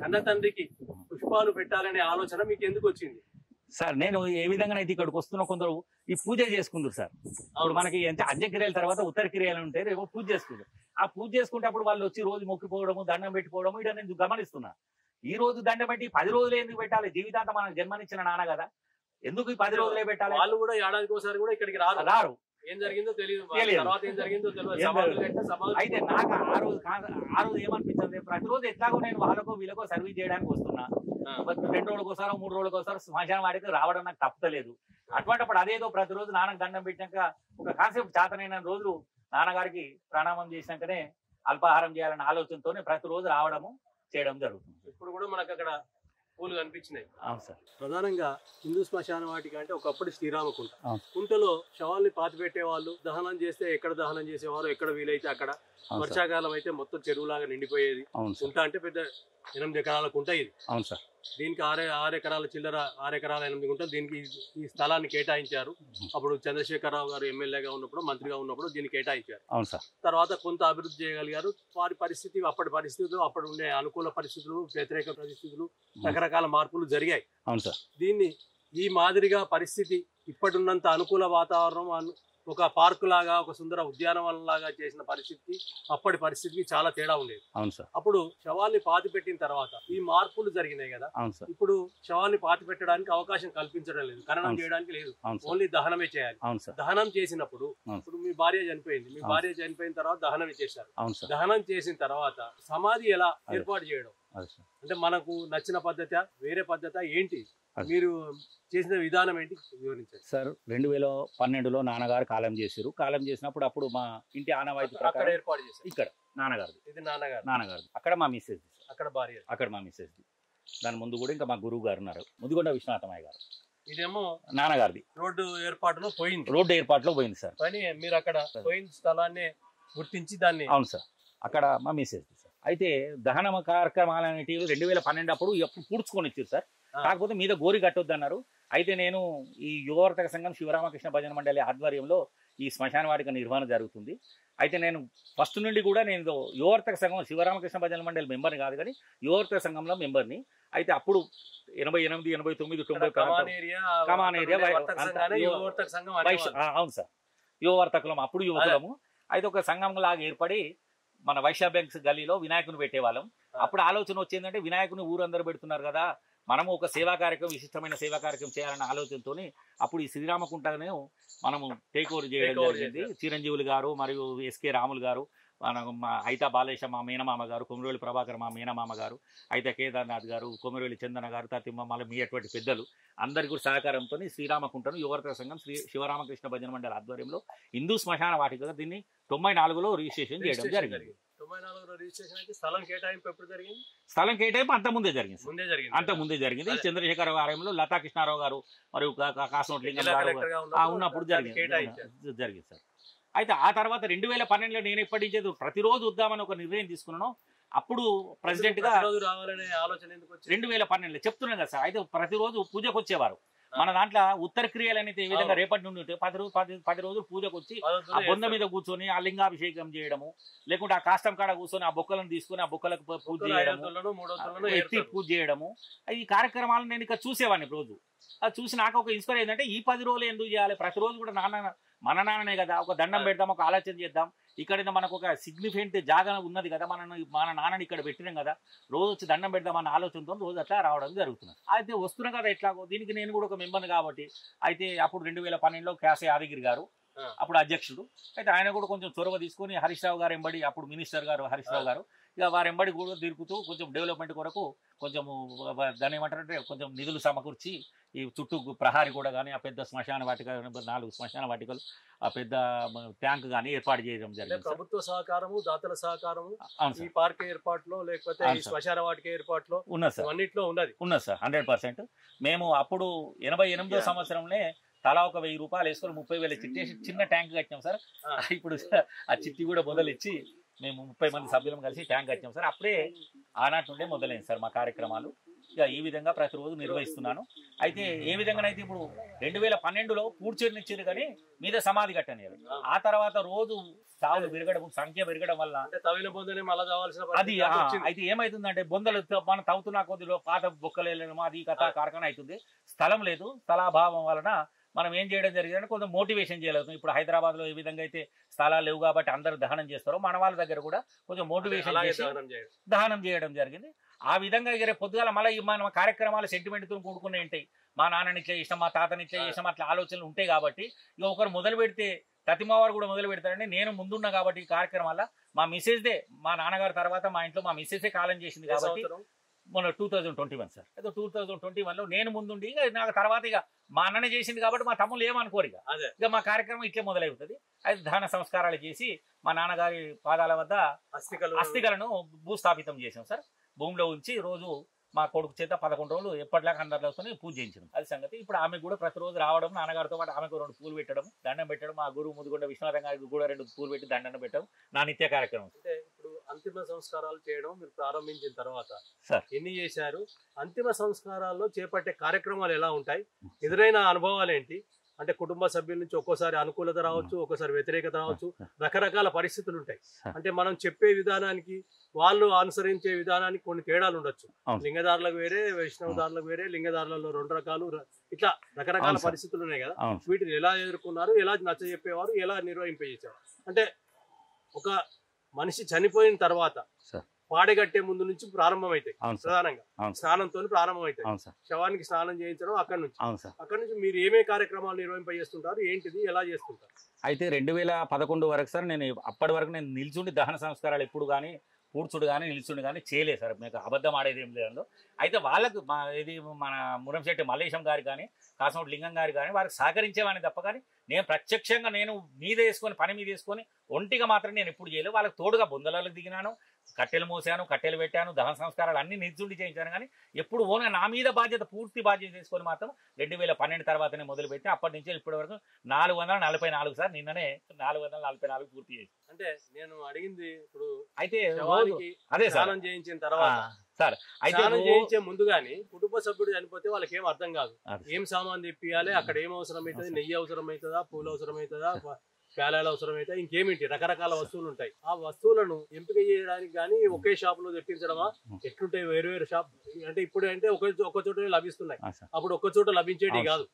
కన్న తండ్రికి పుష్పాలు పెట్టాలనే ఆలోచన మీకు ఎందుకు వచ్చింది? సార్ నేను ఏ విధంగా అయితే ఇక్కడికి వస్తున్నా కొందరు ఈ పూజ చేసుకుంటారు సార్. ఇప్పుడు మనకి అంటే అంత్యక్రియల తర్వాత ఉత్తర క్రియలు ఉంటాయి, రేపు పూజ చేసుకుంటారు. ఆ పూజ చేసుకుంటే అప్పుడు వాళ్ళు వచ్చి రోజు మొక్కిపోవడము, దండం పెట్టుకోవడము, ఇట నేను గమనిస్తున్నా. ఈ రోజు దండం పెట్టి 10 రోజులు ఎందుకు పెట్టాలి? జీవితాంతం మనకు జన్మనిచ్చిన నాన్న కదా, ఎందుకు ఈ 10 రోజులే పెట్టాలి? వాళ్ళు కూడా ఏడాదికి ఒకసారి కూడా ఇక్కడికి రారు. ఏం జరిగిందో తెలియదు, తర్వాత ఏం జరిగిందో తెలియదు. అయితే నాకు ఆ రోజు ఏమనిపించింది, ప్రతిరోజు ఎట్లాగో నేను వాళ్ళకో వీళ్ళకో సర్వీస్ చేయడానికి వస్తున్నా. 2 రోజులకోసారో 3 రోజులకోసారో శ్మశానం వాడికి రావడం నాకు తప్పలేదు. అటువంటిప్పుడు అదేదో ప్రతిరోజు నాన్నకు దండం పెట్టినాక ఒక కాన్సెప్ట్ చేతనైన రోజులు నాన్నగారికి ప్రణామం చేసినాకనే అల్పాహారం చేయాలనే ఆలోచనతోనే ప్రతిరోజు రావడము చేయడం జరుగుతుంది. ఇప్పుడు కూడా మనకు అక్కడ పూలు కనిపించినాయి. అవును సార్. ప్రధానంగా హిందూ శ్మశాన వాటిక అంటే ఒకప్పుడు శ్రీరామ కుంట. అవును. కుంటలో శవాల్ని పాతి పెట్టేవాళ్ళు, దహనం చేస్తే ఎక్కడ దహనం చేసేవారు, ఎక్కడ వీలైతే అక్కడ. వర్షాకాలం అయితే మొత్తం చెరువులాగా నిండిపోయేది. కుంట అంటే పెద్ద 8 ఎకరాల కుంట ఇది. అవును సార్. దీనికి 6 ఎకరాల చిల్లర, 6 ఎకరాల 8 గుంటలు దీనికి ఈ స్థలాన్ని కేటాయించారు. అప్పుడు చంద్రశేఖరరావు గారు ఎమ్మెల్యేగా ఉన్నప్పుడు, మంత్రిగా ఉన్నప్పుడు దీన్ని కేటాయించారు. అవును సార్. తర్వాత కొంత అభివృద్ధి చేయగలిగారు. వారి పరిస్థితి, అప్పటి పరిస్థితులు, అప్పుడు ఉండే అనుకూల పరిస్థితులు, వ్యతిరేక పరిస్థితులు, రకరకాల మార్పులు జరిగాయి. అవును సార్. దీన్ని ఈ మాదిరిగా పరిస్థితి ఇప్పటిన్నంత అనుకూల వాతావరణం, ఒక పార్కు లాగా, ఒక సుందర ఉద్యానవనం లాగా చేసిన పరిస్థితికి అప్పటి పరిస్థితికి చాలా తేడా ఉండేది. అవును సార్. అప్పుడు శవాల్ని పాతి పెట్టిన తర్వాత ఈ మార్పులు జరిగినాయి కదా. అవును సార్. ఇప్పుడు శవాల్ని పాతి పెట్టడానికి అవకాశం కల్పించడం లేదు, ఖననం చేయడానికి లేదు, ఓన్లీ దహనమే చేయాలి. అవును సార్. దహనం చేసినప్పుడు ఇప్పుడు మీ భార్య చనిపోయింది, మీ భార్య చనిపోయిన తర్వాత దహనం చేశారు. అవును సార్. దహనం చేసిన తర్వాత సమాధి ఎలా ఏర్పాటు చేయడం అంటే మనకు నచ్చిన పద్ధత, వేరే పద్ధత ఏంటి, మీరు చేసిన విధానం ఏంటి వివరించండి సార్. 2012లో నాన్నగారు కాలం చేశారు. కాలం చేసినప్పుడు అప్పుడు మా ఇంటి ఆనవాయితీ ప్రకారం ఏర్పాటు చేశారు. ఇక్కడ నాన్నగారు, ఇది నాన్నగారు, అక్కడ మా మిస్సెస్, అక్కడ భార్య, అక్కడ మా మిస్సెస్. దాని ముందు కూడా ఇంకా మా గురువు గారు ఉన్నారు, ముదిగొండ విశ్వనాథమయ్య గారు. ఇదేమో నాన్నగారిది. రోడ్డు ఏర్పాటులో పోయింది, రోడ్డు ఏర్పాటులో పోయింది సార్. కానీ మీరు అక్కడ పోయిన స్థలాన్ని గుర్తించి దాన్ని. అవును సార్. అక్కడ మా మిస్సెస్ సార్. అయితే దహన కార్యక్రమాలు అనేటివి 2012 అప్పుడు ఎప్పుడు పూడ్చుకొని ఇచ్చారు సార్. కాకపోతే మీద గోరి కట్టొద్దు అన్నారు. అయితే నేను ఈ యువవర్తక సంఘం శివరామకృష్ణ భజన మండలి ఆధ్వర్యంలో ఈ శ్మశాన వాటిక నిర్వహణ జరుగుతుంది. అయితే నేను ఫస్ట్ నుండి కూడా నేను యువవర్తక సంఘం శివరామకృష్ణ భజన మండలి మెంబర్ని కాదు, కానీ యువవర్తక సంఘంలో మెంబర్ని. అయితే అప్పుడు 88, 89, 90 కమాన్ ఏరియా. అవును సార్. యువవర్తకులం, అప్పుడు యువకులము. అయితే ఒక సంఘం లాగా ఏర్పడి మన వైశ్య బ్యాంక్స్ గల్లీలో వినాయకుని పెట్టేవాళ్ళం. అప్పుడు ఆలోచన వచ్చిందంటే వినాయకుని ఊరందరూ పెడుతున్నారు కదా, మనము ఒక సేవా కార్యక్రమం, విశిష్టమైన సేవా కార్యక్రమం చేయాలన్న ఆలోచనతోని అప్పుడు ఈ శ్రీరామకుంటనే మనము టేక్ ఓవర్ చేయడం జరిగింది. చిరంజీవులు గారు మరియు ఎస్కే రాములు గారు, మా అయితా బాలేశ మా మేనమామ గారు, కొమరవేలి ప్రభాకర్ మా మేనమామ గారు, అయితే కేదార్నాథ్ గారు, కొమరవేలి చందన గారు, తతిమ్మ మళ్ళీ మీ అటువంటి పెద్దలు అందరి కూడా సహకారంతో శ్రీరామకుంటను యువవర్తక సంఘం శివరామకృష్ణ భజన మండలి ఆధ్వర్యంలో హిందూ శ్మశాన వాటికగా దీన్ని 94లో రిజిస్ట్రేషన్ చేయడం జరిగింది. 94లో రిజిస్ట్రేషన్ అయితే స్థలం కేటాయింపు ఎప్పుడు జరిగింది? స్థలం కేటాయింపు అంత ముందే జరిగింది. అంత ముందే జరిగింది. చంద్రశేఖర ఆలయంలో లతా కృష్ణారావు గారు మరియు కాసనోట్లింగం గారు ఉన్నప్పుడు జరిగింది సార్. అయితే ఆ తర్వాత 2012లో నేను ఎప్పటి నుంచి ప్రతిరోజు వద్దామని ఒక నిర్ణయం తీసుకున్నాను. అప్పుడు ప్రెసిడెంట్ గా రావాలనే ఆలోచన ఎందుకు వచ్చింది? 2012లో చెప్తున్నాను కదా సార్. అయితే ప్రతిరోజు పూజకు వచ్చేవారు. మన దాంట్లో ఉత్తర క్రియలు అనేది ఏ విధంగా రేపటి నుండి ఉంటే 10 రోజులు పూజకు వచ్చి ఆ బొంద మీద కూర్చొని ఆ లింగాభిషేకం చేయడము, లేకుంటే ఆ కాష్టం కాడ కూర్చొని ఆ బొక్కలను తీసుకుని ఆ బొక్కలకు పూజ చేయడము, ఎత్తి పూజ చేయడము, ఈ కార్యక్రమాలను నేను ఇక్కడ చూసేవాడిని రోజు. అది చూసి నాకు ఒక ఇన్స్పైర్ ఏంటంటే ఈ 10 రోజులు ఎందుకు చేయాలి, ప్రతిరోజు కూడా మన నాన్ననే కదా, ఒక దండం పెడదాం, ఒక ఆలోచన చేద్దాం. ఇక్కడ మనకు ఒక సిగ్నిఫికెంట్ జాగా ఉన్నది కదా, మన నాన్నని ఇక్కడ పెట్టినాం కదా, రోజు వచ్చి దండం పెడదాం అన్న ఆలోచనతో రోజు అట్లా రావడం జరుగుతుంది. అయితే వస్తున్నాం కదా ఎట్లాగో, దీనికి నేను కూడా ఒక మెంబర్ని కాబట్టి. అయితే అప్పుడు 2012లో క్యాసే యాదగిరి గారు అప్పుడు అధ్యక్షుడు. అయితే ఆయన కూడా కొంచెం చొరవ తీసుకొని హరీష్ రావు గారు ఎంబడి, అప్పుడు మినిస్టర్ గారు హరీష్ రావు గారు, ఇక వారి ఎంబడి కూడా తిరుగుతూ కొంచెం డెవలప్మెంట్ కొరకు కొంచెము దాన్ని ఏమంటారంటే కొంచెం నిధులు సమకూర్చి ఈ చుట్టూ ప్రహారీ కూడా కానీ, ఆ పెద్ద శ్మశాన వాటిక 4 శ్మశాన వాటికలు, ఆ పెద్ద ట్యాంక్ కానీ ఏర్పాటు చేయడం జరిగింది. ప్రభుత్వ సహకారము, దాతల సహకారము ఈ పార్క్ ఏర్పాటులో, లేకపోతే ఈ శ్మశాన వాటిక ఏర్పాటులో ఉన్నది సార్. అన్నిట్లో ఉన్నది సార్ 100%. మేము అప్పుడు 88వ సంవత్సరంలో తలా ఒక 1000 రూపాయలు వేసుకొని 30,000 చిట్టేసి చిన్న ట్యాంక్ కట్టినాం సార్. ఇప్పుడు ఆ చిట్టి కూడా మొదలెచ్చి మేము 30 మంది సభ్యులం కలిసి ట్యాంక్ కట్టినాం సార్. అప్పుడే ఆనాటి నుండే మొదలైంది సార్ మా కార్యక్రమాలు. ఇక ఈ విధంగా ప్రతిరోజు నిర్వహిస్తున్నాను. అయితే ఏ విధంగా అయితే ఇప్పుడు 2012లో పూడ్చేరిని ఇచ్చారు కానీ మీద సమాధి కట్టనేది. ఆ తర్వాత రోజు సాగులు పెరగడం, సంఖ్య పెరగడం వల్ల తవ్విన బొందనే మళ్ళా కావాల్సిన అది అయితే ఏమైతుందంటే బొందలు మనం తవ్వుతున్న కొద్దిలో పాత బొక్కలు వెళ్ళడం అది కథ కార్ఖాన అవుతుంది. స్థలం లేదు, స్థలాభావం వలన మనం ఏం చేయడం జరిగిందంటే కొంచెం మోటివేషన్ చేయలేదు. ఇప్పుడు హైదరాబాద్ లో ఏ విధంగా అయితే స్థలాలు లేవు కాబట్టి అందరూ దహనం చేస్తారో మన వాళ్ళ దగ్గర కూడా కొంచెం మోటివేషన్ చేసి దహనం చేయడం జరిగింది. ఆ విధంగా రేపు పొద్దుగాల మళ్ళీ మన కార్యక్రమాలు సెంటిమెంట్తో కూడుకునే ఉంటాయి. మా నాన్నని ఇట్లా చేసాం, మా తాతని ఇట్లా చేసాం, అట్లా ఆలోచనలు ఉంటాయి కాబట్టి ఇక ఒకరు మొదలు పెడితే ప్రతిమావారు కూడా మొదలు పెడతారండి. నేను ముందున్నా కాబట్టి ఈ కార్యక్రమాల మా మిస్సెస్దే, మా నాన్నగారి తర్వాత మా ఇంట్లో మా మిస్సెసే కాలం చేసింది కాబట్టి మొన్న 2021 సార్. అయితే 2021లో నేను ముందుండి ఇక నాకు తర్వాత ఇక మా అన్ననే చేసింది కాబట్టి మా తమ్ముళ్ళు ఏమనుకోరు ఇక మా కార్యక్రమం ఇట్లే మొదలవుతుంది. అయితే దహన సంస్కారాలు చేసి మా నాన్నగారి పాదాల వద్ద అస్థికలను భూస్థాపితం చేసాం సార్. భూమిలో ఉంచి రోజు మా కొడుకు చేత 11 రోజులు ఎప్పటిలాగా అందరితో పూజ చేయించడం అది సంగతి. ఇప్పుడు ఆమె కూడా ప్రతిరోజు రావడం, నాన్నగారితో పాటు ఆమెకు 2 పూలు పెట్టడం, దండం పెట్టడం, మా గురువు ముదిగొండ విశ్వనాథం గారికి కూడా 2 పూలు పెట్టి దండం పెట్టడం నా నిత్య కార్యక్రమం. అంటే ఇప్పుడు అంతిమ సంస్కారాలు చేయడం మీరు ప్రారంభించిన తర్వాత సార్ ఎన్ని చేశారు? అంతిమ సంస్కారాల్లో చేపట్టే కార్యక్రమాలు ఎలా ఉంటాయి? ఎదురైన అనుభవాలు ఏంటి? అంటే కుటుంబ సభ్యుల నుంచి ఒక్కోసారి అనుకూలత రావచ్చు, ఒక్కోసారి వ్యతిరేకత రావచ్చు, రకరకాల పరిస్థితులు ఉంటాయి. అంటే మనం చెప్పే విధానానికి వాళ్ళు అనుసరించే విధానానికి కొన్ని తేడాలు ఉండొచ్చు. లింగదారులకు వేరే, వైష్ణవదారులకు వేరే, లింగదారులలో 2 రకాలు, ఇట్లా రకరకాల పరిస్థితులు ఉన్నాయి కదా. వీటిని ఎలా ఎదుర్కొన్నారు, ఎలా నచ్చ చెప్పేవారు, ఎలా నిర్వహింపజేసేవారు? అంటే ఒక మనిషి చనిపోయిన తర్వాత పాడగట్టే ముందు నుంచి ప్రారంభమైతాయి. ప్రధానంగా స్నానంతో ప్రారంభమైతాయి. శవానికి స్నానం చేయించడం అక్కడి నుంచి మీరు ఏమే కార్యక్రమాలు నిర్వహింపజేస్తుంటారు, ఏంటిది, ఎలా చేస్తుంటారు? అయితే 2011 వరకు సార్ నేను అప్పటి వరకు నేను నిల్చుండి దహన సంస్కారాలు ఎప్పుడు కానీ పూడ్చుడు కానీ నిల్చుండి కానీ చేయలేదు సార్. మీకు అబద్ధం ఆడేది ఏం లేదు. అయితే వాళ్ళకు మన మురంశెట్టి మల్లేశం గారు కానీ కాసంటి లింగం గారు కానీ వారికి సహకరించేవాడిని తప్ప కానీ నేను ప్రత్యక్షంగా నేను మీద వేసుకొని పని మీద వేసుకొని ఒంటిగా మాత్రం నేను ఎప్పుడు చేయలేదు. వాళ్ళకి తోడుగా బొందలకు దిగినాను, కట్టెలు మోసాను, కట్టెలు పెట్టాను, దహన సంస్కారాలు అన్ని నిల్చుండి చేయించాను. కానీ ఎప్పుడు ఓన్గా నా మీద పూర్తి బాధ్యత తీసుకొని మాత్రం 2012 తర్వాతనే మొదలుపెట్టి అప్పటి నుంచి ఇప్పటి వరకు 444 సార్. నిన్ననే 444 పూర్తి చేసి. అంటే నేను అడిగింది ఇప్పుడు అయితే అదే స్నానం చేయించిన తర్వాత సార్, అయితే చేయించే ముందు గానీ కుటుంబ సభ్యుడు చనిపోతే వాళ్ళకి ఏం అర్థం కాదు. ఏం సామాన్ తెప్పియాలి, అక్కడ ఏం అవసరం అవుతుంది, నెయ్యి అవసరం అవుతుందా, పూలు అవసరం అవుతుందా, పేలాలు అవసరం అయితే ఇంకేమిటి రకరకాల వస్తువులు ఉంటాయి. ఆ వస్తువులను ఎంపిక చేయడానికి కానీ ఒకే షాప్ లో తెప్పించడమా, ఎట్లుంటాయి వేరు వేరు షాప్? అంటే ఇప్పుడు అంటే ఒక చోట లభిస్తున్నాయి, అప్పుడు ఒక్క చోట లభించేటి కాదు.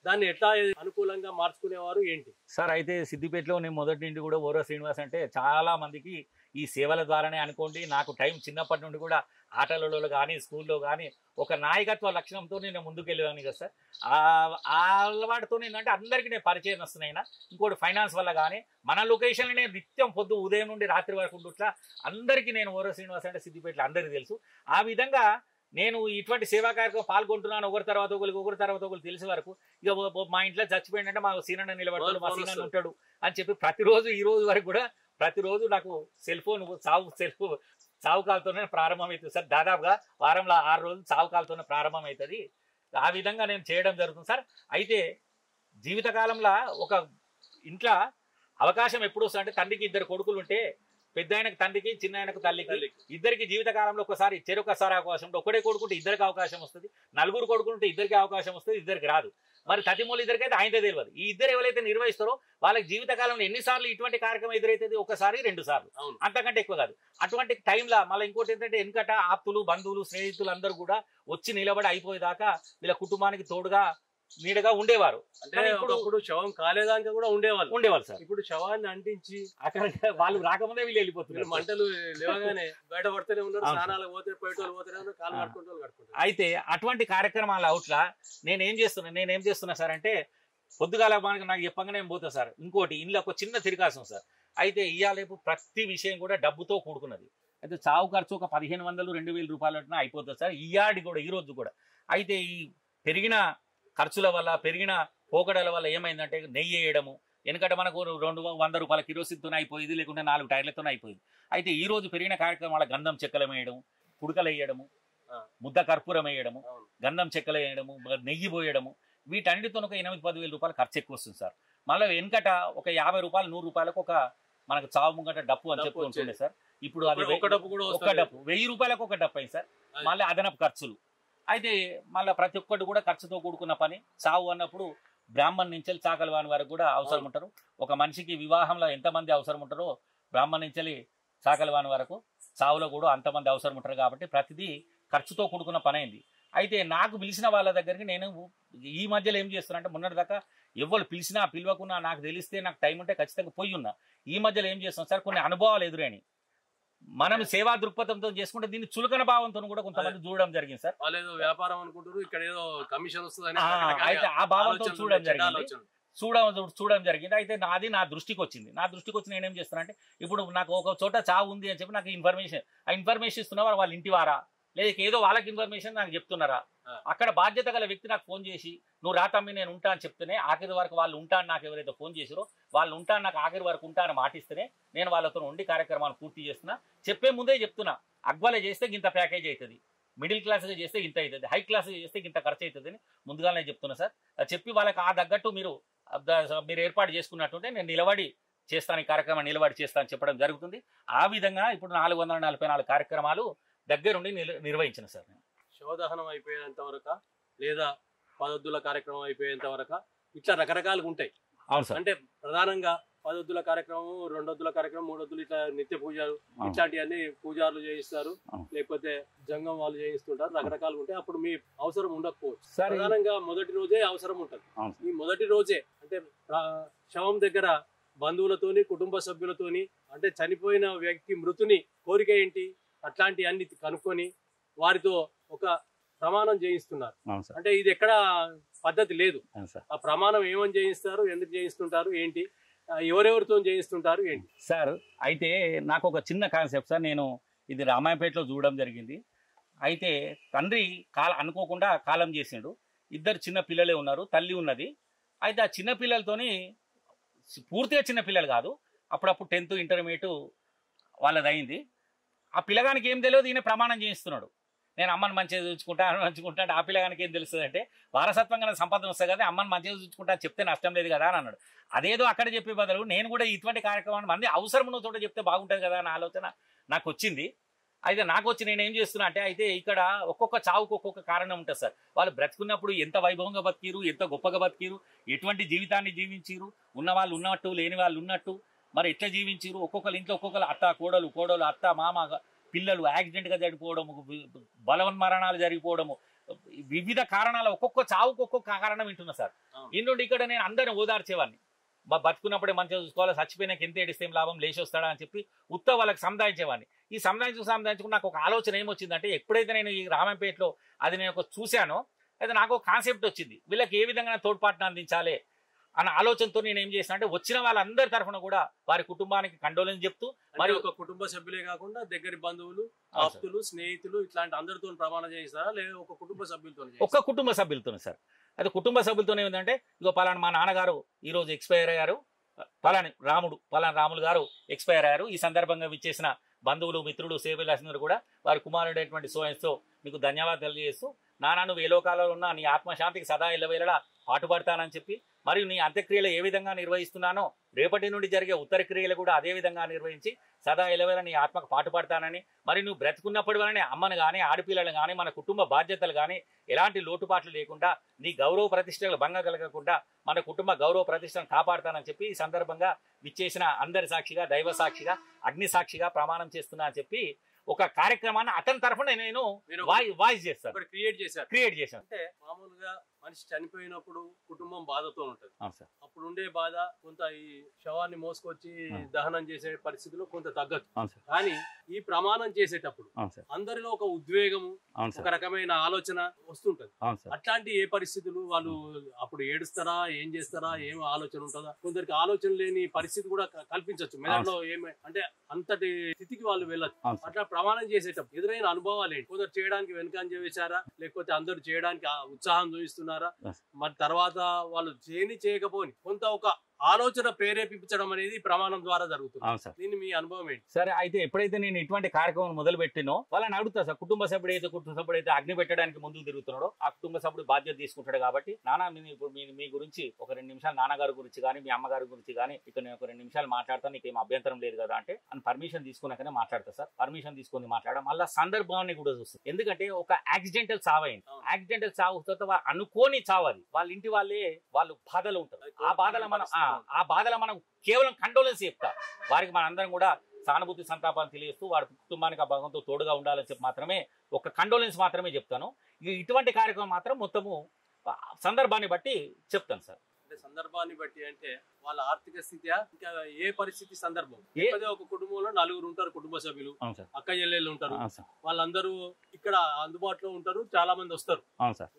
దాన్ని ఎట్లా అనుకూలంగా మార్చుకునేవారు ఏంటి సార్? అయితే సిద్దిపేటలో నేను మొదటి నుండి కూడా ఓరో శ్రీనివాస్ అంటే చాలా మందికి ఈ సేవల ద్వారానే అనుకోండి. నాకు టైం చిన్నప్పటి నుండి కూడా ఆటలలో కానీ స్కూల్లో కానీ ఒక నాయకత్వ లక్షణంతో నేను ముందుకెళ్ళాను కదా సార్. ఆ అలవాటుతో ఏంటంటే అందరికీ నేను పరిచయం వస్తున్నాయినా. ఇంకోటి ఫైనాన్స్ వల్ల కానీ మన లొకేషన్లో నేను నిత్యం పొద్దు ఉదయం నుండి రాత్రి వరకు ఉంటుట్లా అందరికీ నేను ఓరో శ్రీనివాస్ అంటే సిద్దిపేటలో అందరికీ తెలుసు. ఆ విధంగా నేను ఇటువంటి సేవా కార్యక్రమం పాల్గొంటున్నాను. ఒకరి తర్వాత ఒకరు తెలిసే వరకు ఇక మా ఇంట్లో చచ్చిపోయిందంటే మా సీనన్న నిలబడతాడు, మా సీనన్న ఉంటాడు అని చెప్పి ప్రతిరోజు ఈ రోజు వరకు కూడా ప్రతిరోజు నాకు సెల్ ఫోన్ చావు కాలుతోనే ప్రారంభం అవుతుంది సార్. దాదాపుగా వారంలో 6 రోజులు చావు కాలుతోనే ప్రారంభం అవుతుంది. ఆ విధంగా నేను చేయడం జరుగుతుంది సార్. అయితే జీవితకాలంలో ఒక ఇంట్లో అవకాశం ఎప్పుడు వస్తుంది అంటే తండ్రికి 2 కొడుకులు ఉంటే పెద్ద ఆయనకు తండ్రికి, చిన్న ఆయనకు తల్లికి, ఇద్దరికి జీవితకాలంలో చెరొకసారి అవకాశం ఉంటుంది. ఒకటే కొడుకుంటే ఇద్దరికి అవకాశం వస్తుంది, 4 కొడుకుంటే ఇద్దరికి అవకాశం వస్తుంది, ఇద్దరికి రాదు. మరి తతిమూలు ఇద్దరికైతే ఆయనదే తెలియదు. ఈ ఇద్దరు ఎవరైతే నిర్వహిస్తారో వాళ్ళకి జీవితకాలంలో ఎన్నిసార్లు ఇటువంటి కార్యక్రమం ఎదురైతుంది? 1 సారి 2 సార్లు, అంతకంటే ఎక్కువ కాదు. అటువంటి టైంలో మళ్ళీ ఇంకోటి ఏంటంటే వెనకట ఆప్తులు, బంధువులు, స్నేహితులు అందరూ కూడా వచ్చి నిలబడి అయిపోయేదాకా వీళ్ళ కుటుంబానికి తోడుగా నీడగా ఉండేవారు. అంటే ఇప్పుడు శవం కాలేదాకా కూడా ఉండేవాళ్ళు సార్. ఇప్పుడు శవాన్ని అంటించి అక్కడ వాళ్ళు రాకముందే వీళ్ళు వెళ్ళిపోతున్నారు. మంటలు లేవగానే బయట పడుతూనే ఉన్నారు, స్నానాలకు పోతే బయట పోతూనే ఉన్నారు, కాలు కట్టుకుంటూ. అయితే అటువంటి కార్యక్రమాల అవుట్లా నేనేం చేస్తున్నా సార్ అంటే పొద్దుగాల నాకు చెప్పంగానే నేను పోతా సార్. ఇంకోటి ఇంట్లో ఒక చిన్న తిరిగాసం సార్. అయితే ఇయ్యాలేపు ప్రతి విషయం కూడా డబ్బుతో కూడుకున్నది. అయితే చావు ఖర్చు ఒక 1500-2000 రూపాయలు అయిపోతుంది సార్. ఈ రోజు కూడా. అయితే ఈ పెరిగిన ఖర్చుల వల్ల, పెరిగిన పోకడల వల్ల ఏమైందంటే నెయ్యి వేయడము, ఎందుకంటే మనకు 200 రూపాయల కిరోసిన్తో అయిపోయింది, లేకుంటే 4 టైర్లతో అయిపోయింది. అయితే ఈ రోజు పెరిగిన కార్యక్రమాల గంధం చెక్కలు వేయడము, పుడకలు వేయడము, ముద్ద కర్పూరం వేయడము, గంధం చెక్కలు వేయడము, నెయ్యి పోయడము, వీటన్నిటితో ఒక 8-10 రూపాయలు ఖర్చు ఎక్కువ వస్తుంది సార్. మళ్ళీ వెనకట ఒక 50 రూపాయలు 100 రూపాయలకు ఒక మనకు చావు ముంగట డప్పు అని చెప్పుకుంటుండే సార్. ఇప్పుడు అది ఒక డప్పు 1000 రూపాయలకు ఒక డప్పు అయింది సార్. మళ్ళీ అదనపు ఖర్చులు అయితే మళ్ళీ ప్రతి ఒక్కటి కూడా ఖర్చుతో కూడుకున్న పని. సావు అన్నప్పుడు బ్రాహ్మణ్ నుంచి చాకలివాని వరకు కూడా అవసరం ఉంటారు. ఒక మనిషికి వివాహంలో ఎంతమంది అవసరం ఉంటారో బ్రాహ్మణ్ నుంచి చాకలివాని వరకు సావులో కూడా అంతమంది అవసరం ఉంటారు. కాబట్టి ప్రతిదీ ఖర్చుతో కూడుకున్న పని అయింది. అయితే నాకు పిలిచిన వాళ్ళ దగ్గరికి నేను ఈ మధ్యలో ఏం చేస్తున్నా అంటే, మొన్నటి దాకా ఎవరు పిలిచినా పిలవకున్నా నాకు తెలిస్తే నాకు టైం ఉంటే ఖచ్చితంగా పోయి ఉన్నా. ఈ మధ్యలో ఏం చేస్తున్నాం సార్, కొన్ని అనుభవాలు ఎదురైనాయి. మనం సేవా దృక్పథంతో చేసుకుంటే దీన్ని చులకన భావంతో కూడా కొంతమంది చూడడం జరిగింది సార్. వాళ్ళు ఏదో వ్యాపారం అనుకుంటారు, ఇక్కడ ఏదో కమిషన్ వస్తుంది. అయితే ఆ భావంతో చూడడం జరిగింది. అయితే నా దృష్టికి వచ్చింది. నేనేం చేస్తున్నా అంటే, ఇప్పుడు నాకు ఒక చోట చావు ఉంది అని చెప్పి నాకు ఇన్ఫర్మేషన్ ఇస్తున్నా వాళ్ళ ఇంటి వారా, లేదా ఏదో వాళ్ళకి ఇన్ఫర్మేషన్ నాకు చెప్తున్నారా. అక్కడ బాధ్యత గల వ్యక్తి నాకు ఫోన్ చేసి నువ్వు రాతమ్మి నేను ఉంటా అని చెప్తేనే ఆఖరి వరకు వాళ్ళు ఉంటాను. నాకు ఎవరైతే ఫోన్ చేసారో వాళ్ళు ఉంటాను, నాకు ఆఖరి వరకు ఉంటానని మాటిస్తేనే నేను వాళ్ళతో ఉండి కార్యక్రమాన్ని పూర్తి చేస్తున్నా. చెప్పే ముందే చెప్తున్నా, అగ్వలే చేస్తే ఇంత ప్యాకేజ్ అవుతుంది, మిడిల్ క్లాస్గా చేస్తే ఇంత అవుతుంది, హై క్లాస్గా చేస్తే ఇంత ఖర్చు అవుతుంది అని ముందుగానే చెప్తున్నా సార్. చెప్పి వాళ్ళకి ఆ తగ్గట్టు మీరు ఏర్పాటు చేసుకున్నట్టుంటే నేను నిలబడి చేస్తాను, ఈ కార్యక్రమాన్ని నిలబడి చేస్తాను చెప్పడం జరుగుతుంది. ఆ విధంగా ఇప్పుడు 444 కార్యక్రమాలు దగ్గరుండి నిర్వహించిన సార్. శవదహనం అయిపోయేంత వరకు లేదా పదొద్దుల కార్యక్రమం అయిపోయేంత వరకు ఇట్లా రకరకాలుగా ఉంటాయి. అవును సార్. అంటే ప్రధానంగా పదొద్దుల కార్యక్రమం, రెండొద్దుల కార్యక్రమం, మూడొద్దులు, ఇట్లా నిత్య పూజలు ఇట్లాంటివన్నీ పూజారులు చేయిస్తారు, లేకపోతే జంగం వాళ్ళు చేయిస్తుంటారు. రకరకాలుగా ఉంటాయి. అప్పుడు మీ అవసరం ఉండకపోవచ్చు. ప్రధానంగా మొదటి రోజే అవసరం ఉంటుంది. ఈ మొదటి రోజే అంటే శవం దగ్గర బంధువులతోని, కుటుంబ సభ్యులతోని, అంటే చనిపోయిన వ్యక్తి మృతుని కోరిక ఏంటి అట్లాంటి అన్ని కనుక్కొని వారితో ఒక ప్రమాణం చేయిస్తున్నారు. అంటే ఇది ఎక్కడ పద్ధతి లేదు. ఆ ప్రమాణం ఏమని చేయిస్తారు, ఎందుకు చేయిస్తుంటారు, ఏంటి, ఎవరెవరితో చేయిస్తుంటారు ఏంటి సార్? అయితే నాకు ఒక చిన్న కాన్సెప్ట్ సార్. నేను ఇది రామాయపేటలో చూడడం జరిగింది. అయితే తండ్రి అనుకోకుండా కాలం చేసిండు. 2 చిన్న పిల్లలే ఉన్నారు, తల్లి ఉన్నది. అయితే ఆ చిన్న పిల్లలతోని, పూర్తిగా చిన్న పిల్లలు కాదు, అప్పుడప్పుడు 10th ఇంటర్మీడియట్ వాళ్ళది అయింది. ఆ పిల్లగానికి ఏం తెలియదు, ఈయన ప్రమాణం చేయిస్తున్నాడు. నేను అమ్మని మంచిగా చూసుకుంటా అంటే ఆ పిల్లగానికి ఏం తెలుస్తుంది అంటే, వారసత్వంగా సంపాదన వస్తుంది కదా, అమ్మని మంచిగా చూసుకుంటా చెప్తే నష్టం లేదు కదా అని అన్నాడు. అదేదో అక్కడ చెప్పే బదులు నేను కూడా ఇటువంటి కార్యక్రమాన్ని మంది అవసరం ఉన్న చోట చెప్తే బాగుంటుంది కదా అన్న ఆలోచన నాకు వచ్చింది. అయితే నాకు వచ్చి నేను ఏం చేస్తున్నా అంటే, అయితే ఇక్కడ ఒక్కొక్క చావుకు ఒక్కొక్క కారణం ఉంటుంది సార్. వాళ్ళు బ్రతుకున్నప్పుడు ఎంత వైభవంగా బతికిరు, ఎంత గొప్పగా బతికిరు, ఎటువంటి జీవితాన్ని జీవించిరు, ఉన్న వాళ్ళు ఉన్నట్టు, లేని వాళ్ళు ఉన్నట్టు, మరి ఎట్లా జీవించారు. ఒక్కొక్కరు ఇంట్లో ఒక్కొక్కరు అత్త కోడలు అత్త మామ పిల్లలు యాక్సిడెంట్గా చనిపోవడము, బలవన్మరణాలు జరిగిపోవడము, వివిధ కారణాలు ఒక్కొక్క చావుకు ఒక్కొక్క కారణం వింటున్నా సార్. ఇంటి ఇక్కడ నేను అందరిని ఓదార్చేవాడిని. బతుకున్నప్పుడే మంచిగా చూసుకోవాలి, చచ్చిపోయినాక ఎంత ఏడిస్తే ఏం లాభం, లేచి వస్తాడా అని చెప్పి వాళ్ళకి సంధాయించేవాడిని. ఈ సంధాయించుకుని నాకు ఒక ఆలోచన ఏమొచ్చిందంటే, ఎప్పుడైతే నేను ఈ రామంపేటలో అది నేను చూశానో, అయితే నాకు ఒక కాన్సెప్ట్ వచ్చింది, వీళ్ళకి ఏ విధంగా తోడ్పాటును అందించాలి అన్న ఆలోచనతో నేను ఏం చేసిన అంటే, వచ్చిన వాళ్ళందరి తరఫున కూడా వారి కుటుంబానికి కండోలెన్స్ చెప్తూ, మరి ఒక కుటుంబ సభ్యులే కాకుండా దగ్గరి బంధువులు, ఆప్తులు, స్నేహితులు ఇట్లాంటి అందరితో ప్రమాణం చేయిస్తారా, లేదా ఒక కుటుంబ సభ్యులతో? ఒక్క కుటుంబ సభ్యులతోనే సార్. అయితే కుటుంబ సభ్యులతోనే ఏంటంటే, ఇగో పలానా మా నాన్నగారు ఈరోజు ఎక్స్పైర్ అయ్యారు, పలాని రాములు గారు ఎక్స్పైర్ అయ్యారు. ఈ సందర్భంగా విచ్చేసిన బంధువులు, మిత్రులు, సేవలందరూ కూడా వారి కుమారుడైనటువంటి సో మీకు ధన్యవాదాలు తెలియజేస్తూ, నాన్న నువ్వు ఏ లోకాలలో ఉన్నా నీ ఆత్మశాంతికి సదా ఎల్లవేళలా పాటుపడతానని చెప్పి, మరియు నీ అంత్యక్రియలు ఏ విధంగా నిర్వహిస్తున్నానో రేపటి నుండి జరిగే ఉత్తర క్రియలు కూడా అదే విధంగా నిర్వహించి సదా ఎల్లవేళ నీ ఆత్మకు పాటుపడతానని, మరి నువ్వు బ్రతుకున్నప్పటి వలనే అమ్మను కానీ, ఆడపిల్లలు కానీ, మన కుటుంబ బాధ్యతలు కానీ ఎలాంటి లోటుపాట్లు లేకుండా, నీ గౌరవ ప్రతిష్టలు భంగం కలగకుండా మన కుటుంబ గౌరవ ప్రతిష్టను కాపాడుతానని చెప్పి, ఈ సందర్భంగా విచ్చేసిన అందరి సాక్షిగా, దైవ సాక్షిగా, అగ్ని సాక్షిగా ప్రమాణం చేస్తున్నా అని చెప్పి ఒక కార్యక్రమాన్ని అతని తరఫున నేను వాయిస్ చేస్తాను. క్రియేట్ చేశాను. అంటే మామూలుగా మనిషి చనిపోయినప్పుడు కుటుంబం బాధతో ఉంటది. అప్పుడు ఉండే బాధ కొంత ఈ శవాన్ని మోసుకొచ్చి దహనం చేసే పరిస్థితిలో కొంత తగ్గదు. కానీ ఈ ప్రమాణం చేసేటప్పుడు అందరిలో ఒక ఉద్వేగము, ఒక రకమైన ఆలోచన వస్తుంటది. అట్లాంటి ఏ పరిస్థితులు వాళ్ళు అప్పుడు ఏడుస్తారా, ఏం చేస్తారా, ఏం ఆలోచన ఉంటుందా? కొందరికి ఆలోచన లేని పరిస్థితి కూడా కల్పించవచ్చు మెదడులో. అంటే అంతటి స్థితికి వాళ్ళు వెళ్ళచ్చు. అట్లా ప్రమాణం చేసేటప్పుడు ఎదురైన అనుభవాలు ఏంటి? కొందరు చేయడానికి వెనకంజ వేశారా, లేకపోతే అందరు చేయడానికి ఉత్సాహం చూపిస్తున్నారా? మరి తర్వాత వాళ్ళు చేయకపోని కొంత ఒక ఆలోచన ప్రేరేపించడం అనేది ప్రమాణం ద్వారా జరుగుతుంది. అవును సార్. దీన్ని మీ అనుభవం ఏంటి? సరే, అయితే ఎప్పుడైతే నేను ఇటువంటి కార్యక్రమం మొదలు పెట్టినో వాళ్ళని అడుగుతా సార్, కుటుంబ సభ్యుడైతే అగ్ని పెట్టడానికి ముందుకు తిరుగుతున్నాడో ఆ కుటుంబ సభ్యుడు బాధ్యత తీసుకుంటాడు. కాబట్టి నాన్న ఇప్పుడు మీ గురించి ఒక 2 నిమిషాలు నాన్నగారి గురించి కానీ మీ అమ్మగారి గురించి కానీ ఇక్కడ నేను ఒక 2 నిమిషాలు మాట్లాడతాను, నీకు ఏం అభ్యంతరం లేదు కదా అంటే అని పర్మిషన్ తీసుకున్నాకనే మాట్లాడతా సార్. పర్మిషన్ తీసుకుని మాట్లాడడం మళ్ళీ సందర్భాన్ని కూడా చూస్తుంది. ఎందుకంటే ఒక యాక్సిడెంటల్ చావు అయింది. యాక్సిడెంటల్ చావు తర్వాత అనుకోని చావు అది. వాళ్ళ ఇంటి వాళ్ళు బాధలు ఉంటారు. ఆ బాధలో మనం కేవలం కండోలెన్స్ చెప్తా. వారికి మన అందరం కూడా సానుభూతి సంతాపాన్ని తెలియజేస్తూ వాడి కుటుంబానికి ఆ భాగంతో తోడుగా ఉండాలని చెప్పి మాత్రమే ఒక కండోలెన్స్ మాత్రమే చెప్తాను. ఇటువంటి కార్యక్రమం మాత్రం మొత్తము సందర్భాన్ని బట్టి చెప్తాను సార్. అంటే సందర్భాన్ని బట్టి అంటే వాళ్ళ ఆర్థిక స్థితి ఇంకా ఏ పరిస్థితి సందర్భం. ఒక కుటుంబంలో 4 ఉంటారు కుటుంబ సభ్యులు, అక్క చెల్లెళ్ళు ఉంటారు, వాళ్ళందరూ ఇక్కడ అందుబాటులో ఉంటారు, చాలా మంది వస్తారు.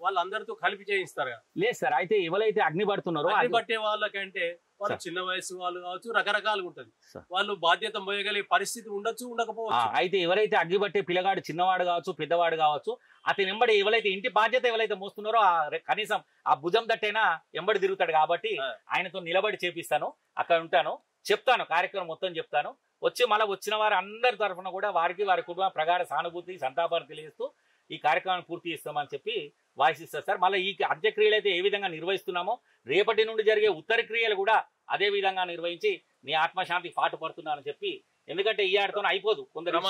వాళ్ళందరితో కలిపి చేయిస్తారు లేదు సార్. అయితే ఎవరైతే అగ్ని పడుతున్నారో అగ్ని పట్టే వాళ్ళకంటే వాళ్ళు చిన్న వయసు వాళ్ళు కావచ్చు, రకరకాలుగా ఉంటది. వాళ్ళు బాధ్యత మోయగలిగే పరిస్థితి ఉండొచ్చు, ఉండకపోవచ్చు. అయితే ఎవరైతే అగ్గి పట్టే పిల్లగాడు చిన్నవాడు కావచ్చు, పెద్దవాడు కావచ్చు, అతని ఎంబడి ఎవరైతే ఇంటి బాధ్యత ఎవరైతే మోస్తున్నారో కనీసం ఆ భుజం దట్టైనా ఎంబడి తిరుగుతాడు. కాబట్టి ఆయనతో నిలబడి చేపిస్తాను, అక్కడ ఉంటాను, చెప్తాను, కార్యక్రమం మొత్తం చెప్తాను. మళ్ళీ వచ్చిన వారి అందరి తరఫున కూడా వారి కుటుంబ ప్రగాఢ సానుభూతి సంతాపాన్ని తెలియజేస్తూ ఈ కార్యక్రమాన్ని పూర్తి చేస్తామని చెప్పి వాయిస్ ఇస్తారు సార్. మళ్ళీ ఈ అంత్యక్రియలు అయితే ఏ విధంగా నిర్వహిస్తున్నామో రేపటి నుండి జరిగే ఉత్తర క్రియలు కూడా అదే విధంగా నిర్వహించి నీ ఆత్మశాంతికి పాటుపడుతున్నానని చెప్పి, ఎందుకంటే ఈ ఆటతో అయిపోదు, కొందరు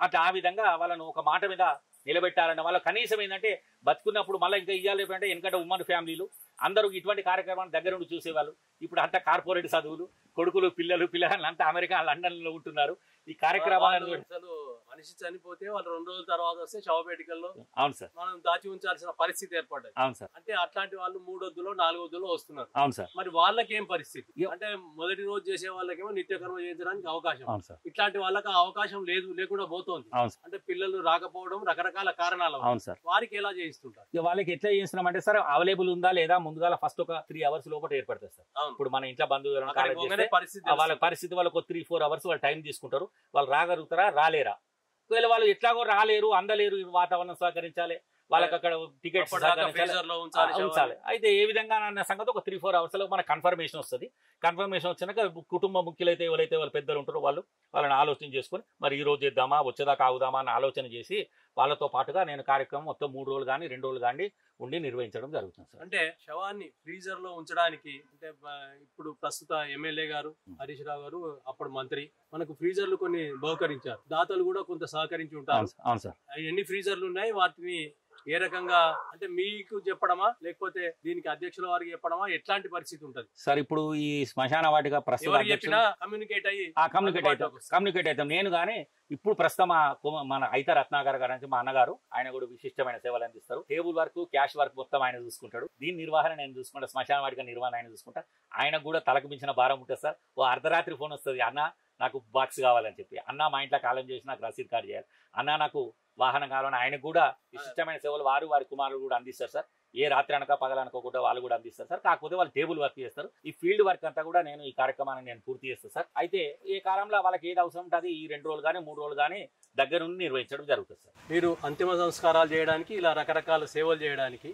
అట్లా ఆ విధంగా వాళ్ళను ఒక మాట మీద నిలబెట్టాలన్న వాళ్ళ కనీసం ఏంటంటే బతుకున్నప్పుడు మళ్ళీ ఇంకా ఇవ్వాలి అంటే ఎందుకంటే ఉమ్మడి ఫ్యామిలీలు అందరూ ఇటువంటి కార్యక్రమాన్ని దగ్గర నుండి చూసేవాళ్ళు. ఇప్పుడు అంతా కార్పొరేట్ చదువులు, కొడుకులు పిల్లలు అంతా అమెరికా లండన్ లో ఉంటున్నారు. ఈ కార్యక్రమాలను మనిషి చనిపోతే వాళ్ళు 2 రోజుల తర్వాత వస్తే శవపేటికల్లో అవును సార్ మనం దాచి ఉంచాల్సిన పరిస్థితి ఏర్పడ్డది. అవును సార్. అంటే అట్లాంటి వాళ్ళు 3 వద్దులో 4 వద్దులో వస్తున్నారు. అవును సార్. మరి వాళ్ళకి ఏం పరిస్థితి? అంటే మొదటి రోజు చేసే వాళ్ళకేమో నిత్యకర్మ చేయించడానికి అవకాశం, ఇట్లాంటి వాళ్ళకి అవకాశం లేకుండా పోతోంది. అంటే పిల్లలు రాకపోవడం రకరకాల కారణాలు. అవును సార్. వారికి ఎలా చేయిస్తుంటారు? వాళ్ళకి ఎట్లా చేయిస్తున్నాం అంటే సార్, అవైలబుల్ ఉందా లేదా ముందుగా ఫస్ట్ ఒక 3 అవర్స్ లోపల ఏర్పడతారు సార్. ఇప్పుడు మన ఇంట్లో బంధువులు వాళ్ళ పరిస్థితి వాళ్ళకి 3-4 అవర్స్ వాళ్ళు టైం తీసుకుంటారు. వాళ్ళు రాగలుగుతారా రాలేరా? ఒకవేళ వాళ్ళు ఎట్లాగో రాలేరు, అందలేరు, వాతావరణం సహకరించాలి, వాళ్ళకి అక్కడ టికెట్స్ ఉంచాలి. అయితే ఏ విధంగా అన్న సంగతి ఒక 3-4 అవర్స్ లో మనకు కన్ఫర్మేషన్ వస్తుంది. కన్ఫర్మేషన్ వచ్చినాక కుటుంబ ముఖ్యులైతే ఎవరైతే వాళ్ళ పెద్దలు ఉంటారో వాళ్ళని ఆలోచన చేసుకుని మరి ఈ రోజు చేద్దామా వచ్చేదాకా ఆగుదామా అని ఆలోచన చేసి వాళ్ళతో పాటుగా నేను కార్యక్రమం మొత్తం 3 రోజులు కానీ 2 రోజులు కానీ ఉండి నిర్వహించడం జరుగుతుంది సార్. అంటే శవాన్ని ఫ్రీజర్ లో ఉంచడానికి అంటే ఇప్పుడు ప్రస్తుత ఎమ్మెల్యే గారు హరీష్ రావు గారు అప్పుడు మంత్రి మనకు ఫ్రీజర్లు కొన్ని బహుకరించారు. దాతలు కూడా కొంత సహకరించి ఉంటారు. అవును సార్. ఎన్ని ఫ్రీజర్లు ఉన్నాయి, వాటిని ఏ రకంగా అంటే మీకు చెప్పడమా లేకపోతే దీనికి అధ్యక్షుల వారికి చెప్పడమా, ఎట్లాంటి పరిస్థితి ఉంటది సార్? ఇప్పుడు ఈ శ్మశాన వాటిక ప్రస్తుతం కమ్యూనికేట్ అవుతాం నేను గానీ ఇప్పుడు ప్రస్తుతం మన అయితే రత్నాకర్ గారు అంటే మా అన్నగారు, ఆయన కూడా విశిష్టమైన సేవలు అందిస్తారు. టేబుల్ వర్క్, క్యాష్ వర్క్ మొత్తం ఆయన చూసుకుంటాడు. దీని నిర్వహణ నేను చూసుకుంటా, శ్మశాన వాటిక నిర్వహణ ఆయన చూసుకుంటా. ఆయనకు కూడా తలకు మించిన భారం ఉంటుంది సార్. ఓ అర్ధరాత్రి ఫోన్ వస్తుంది, అన్న నాకు బాక్స్ కావాలని చెప్పి, అన్న మా ఇంట్లో కాలం చేసి నాకు రసీద్ కార్డు చేయాలి, అన్న నాకు వాహనం కావాలని. ఆయనకు కూడా విశిష్టమైన సేవలు వారి కుమారులు కూడా అందిస్తారు సార్. ఏ రాత్రి అనక పగలనుకోకుండా వాళ్ళు కూడా అందిస్తారు సార్. కాకపోతే వాళ్ళు టేబుల్ వర్క్ చేస్తారు. ఈ ఫీల్డ్ వర్క్ అంతా కూడా నేను ఈ కార్యక్రమాన్ని నేను పూర్తి చేస్తాను సార్. అయితే ఈ కాలంలో వాళ్ళకి ఏది అవసరం ఉంటుంది ఈ 2 రోజులు కానీ 3 రోజులు కానీ దగ్గర నుండి నిర్వహించడం జరుగుతుంది సార్. మీరు అంతిమ సంస్కారాలు చేయడానికి ఇలా రకరకాల సేవలు చేయడానికి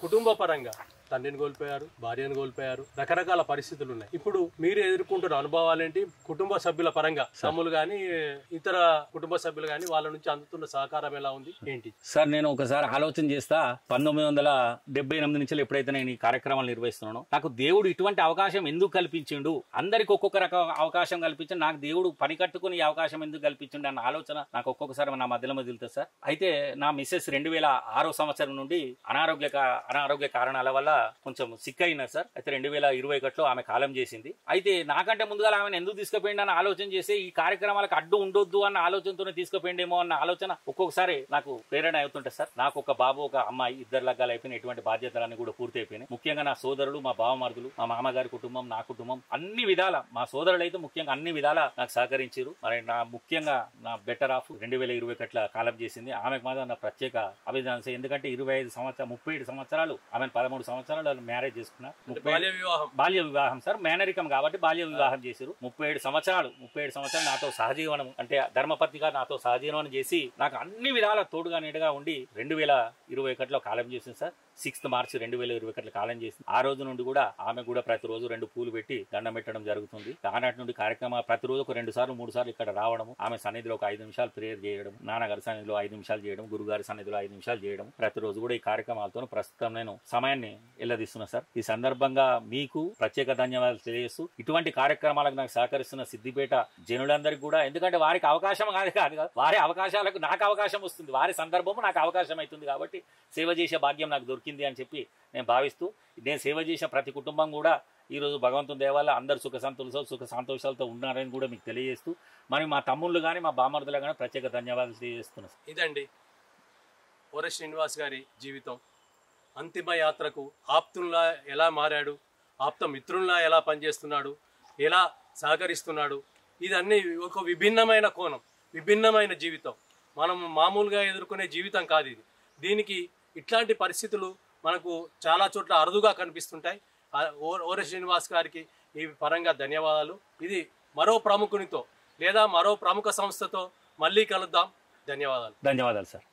కుటుంబ పరంగా తండ్రిని కోల్పోయారు, భార్యను కోల్పోయారు, రకరకాల పరిస్థితులు ఉన్నాయి. ఇప్పుడు మీరు ఎదుర్కొంటున్న అనుభవాలేంటి? కుటుంబ సభ్యుల పరంగా తమ్ములు గాని ఇతర కుటుంబ సభ్యులు గాని వాళ్ళ నుంచి అందుతున్న సహకారం ఎలా ఉంది ఏంటి? సార్ నేను ఒకసారి ఆలోచన చేస్తా. 1978 నుంచి ఎప్పుడైతే నేను ఈ కార్యక్రమాలు నిర్వహిస్తున్నానో నాకు దేవుడు ఇటువంటి అవకాశం ఎందుకు కల్పించిండు, అందరికి ఒక్కొక్క రకం అవకాశం కల్పించి నాకు దేవుడు పని కట్టుకుని ఈ అవకాశం ఎందుకు కల్పించిండు అన్న ఆలోచన నాకు ఒక్కొక్కసారి నా మధ్యలో మొదలుతుంది సార్. అయితే నా మిస్సెస్ 2006 సంవత్సరం నుండి అనారోగ్య కారణాల వల్ల కొంచెం సిక్ అయినా సార్. అయితే 2021లో ఆమె కాలం చేసింది. అయితే నాకంటే ముందుగా ఆమెను ఎందుకు తీసుకుపోయింది అన్న ఆలోచన చేసి ఈ కార్యక్రమాలకు అడ్డు ఉండొద్దు అన్న ఆలోచనతోనే తీసుకుపోయిండేమో అన్న ఆలోచన ఒక్కొక్కసారి నాకు ప్రేరణ అవుతుంటుంది సార్. నాకు ఒక బాబు ఒక అమ్మాయి, 2 లగ్గాలు అయిపోయిన ఎటువంటి బాధ్యతలన్నీ కూడా పూర్తి అయిపోయినాయి. ముఖ్యంగా నా సోదరులు, మా బావమరుదులు, మా మామగారి కుటుంబం, నా కుటుంబం అన్ని విధాల మా సోదరులు అయితే ముఖ్యంగా అన్ని విధాల నాకు సహకరించారు. మరి ముఖ్యంగా నా బెటర్ ఆఫ్ 2021 కాలం చేసింది. ఆమెకు మాత్రం నా ప్రత్యేక అభినందన. ఎందుకంటే 37 సంవత్సరాలు ఆమె 13 సంవత్సరాలు మ్యారేజ్ చేసుకున్నా. బాల్య వివాహం సార్, మేనరికం కాబట్టి బాల్య వివాహం చేశారు. 37 సంవత్సరాలు నాతో సహజీవనం అంటే ధర్మపత్నిగా నాతో సహజీవనం చేసి నాకు అన్ని విధాల తోడుగా నీటుగా ఉండి 2021లో కాలం చేసింది సార్. 6 మార్చి 2021 కాలం చేసింది. ఆ రోజు నుండి కూడా ఆమె కూడా ప్రతిరోజు 2 పూలు పెట్టి దండం పెట్టడం జరుగుతుంది. ఆనాటి నుండి కార్యక్రమం ప్రతిరోజు ఒక 2 సార్లు 3 సార్లు ఇక్కడ రావడం, ఆమె సన్నిధిలో ఒక 5 నిమిషాలు ప్రేయర్ చేయడం, నాన్నగారి సన్నిధిలో 5 నిమిషాలు చేయడం, గురుగారి సన్నిధిలో 5 నిమిషాలు చేయడం, ప్రతిరోజు కూడా ఈ కార్యక్రమాలతో ప్రస్తుతం నేను సమయాన్ని ఎల్లదీస్తున్నా సార్. ఈ సందర్భంగా మీకు ప్రత్యేక ధన్యవాదాలు తెలియజేస్తూ ఇటువంటి కార్యక్రమాలకు నాకు సహకరిస్తున్న సిద్దిపేట జనులందరికీ కూడా, ఎందుకంటే వారికి అవకాశం కాదు వారి అవకాశాలకు నాకు అవకాశం వస్తుంది, వారి సందర్భము నాకు అవకాశం అవుతుంది కాబట్టి సేవ చేసే భాగ్యం నాకు దొరికింది అని చెప్పి నేను భావిస్తూ, నేను సేవ చేసిన ప్రతి కుటుంబం కూడా ఈరోజు భగవంతుని దేవాల అందరు సుఖ సంతోషాలతో ఉన్నారని కూడా మీకు తెలియజేస్తూ, మరి మా తమ్ముళ్ళు కానీ మా బామర్దులు కానీ ప్రత్యేక ధన్యవాదాలు తెలియజేస్తున్నాను. ఇదండి ఓర శ్రీనివాస్ గారి జీవితం. అంతిమ యాత్రకు ఆప్తుల్లా ఎలా మారాడు, ఆప్త మిత్రుల్లా ఎలా పనిచేస్తున్నాడు, ఎలా సహకరిస్తున్నాడు, ఇదన్నీ ఒక విభిన్నమైన కోణం, విభిన్నమైన జీవితం. మనం మామూలుగా ఎదుర్కొనే జీవితం కాదు ఇది. దీనికి ఇట్లాంటి పరిస్థితులు మనకు చాలా చోట్ల అరుదుగా కనిపిస్తుంటాయి. ఓర శ్రీనివాస్ గారికి ఈ పరంగా ధన్యవాదాలు. ఇది మరో ప్రముఖునితో లేదా మరో ప్రముఖ సంస్థతో మళ్ళీ కలుద్దాం. ధన్యవాదాలు సార్.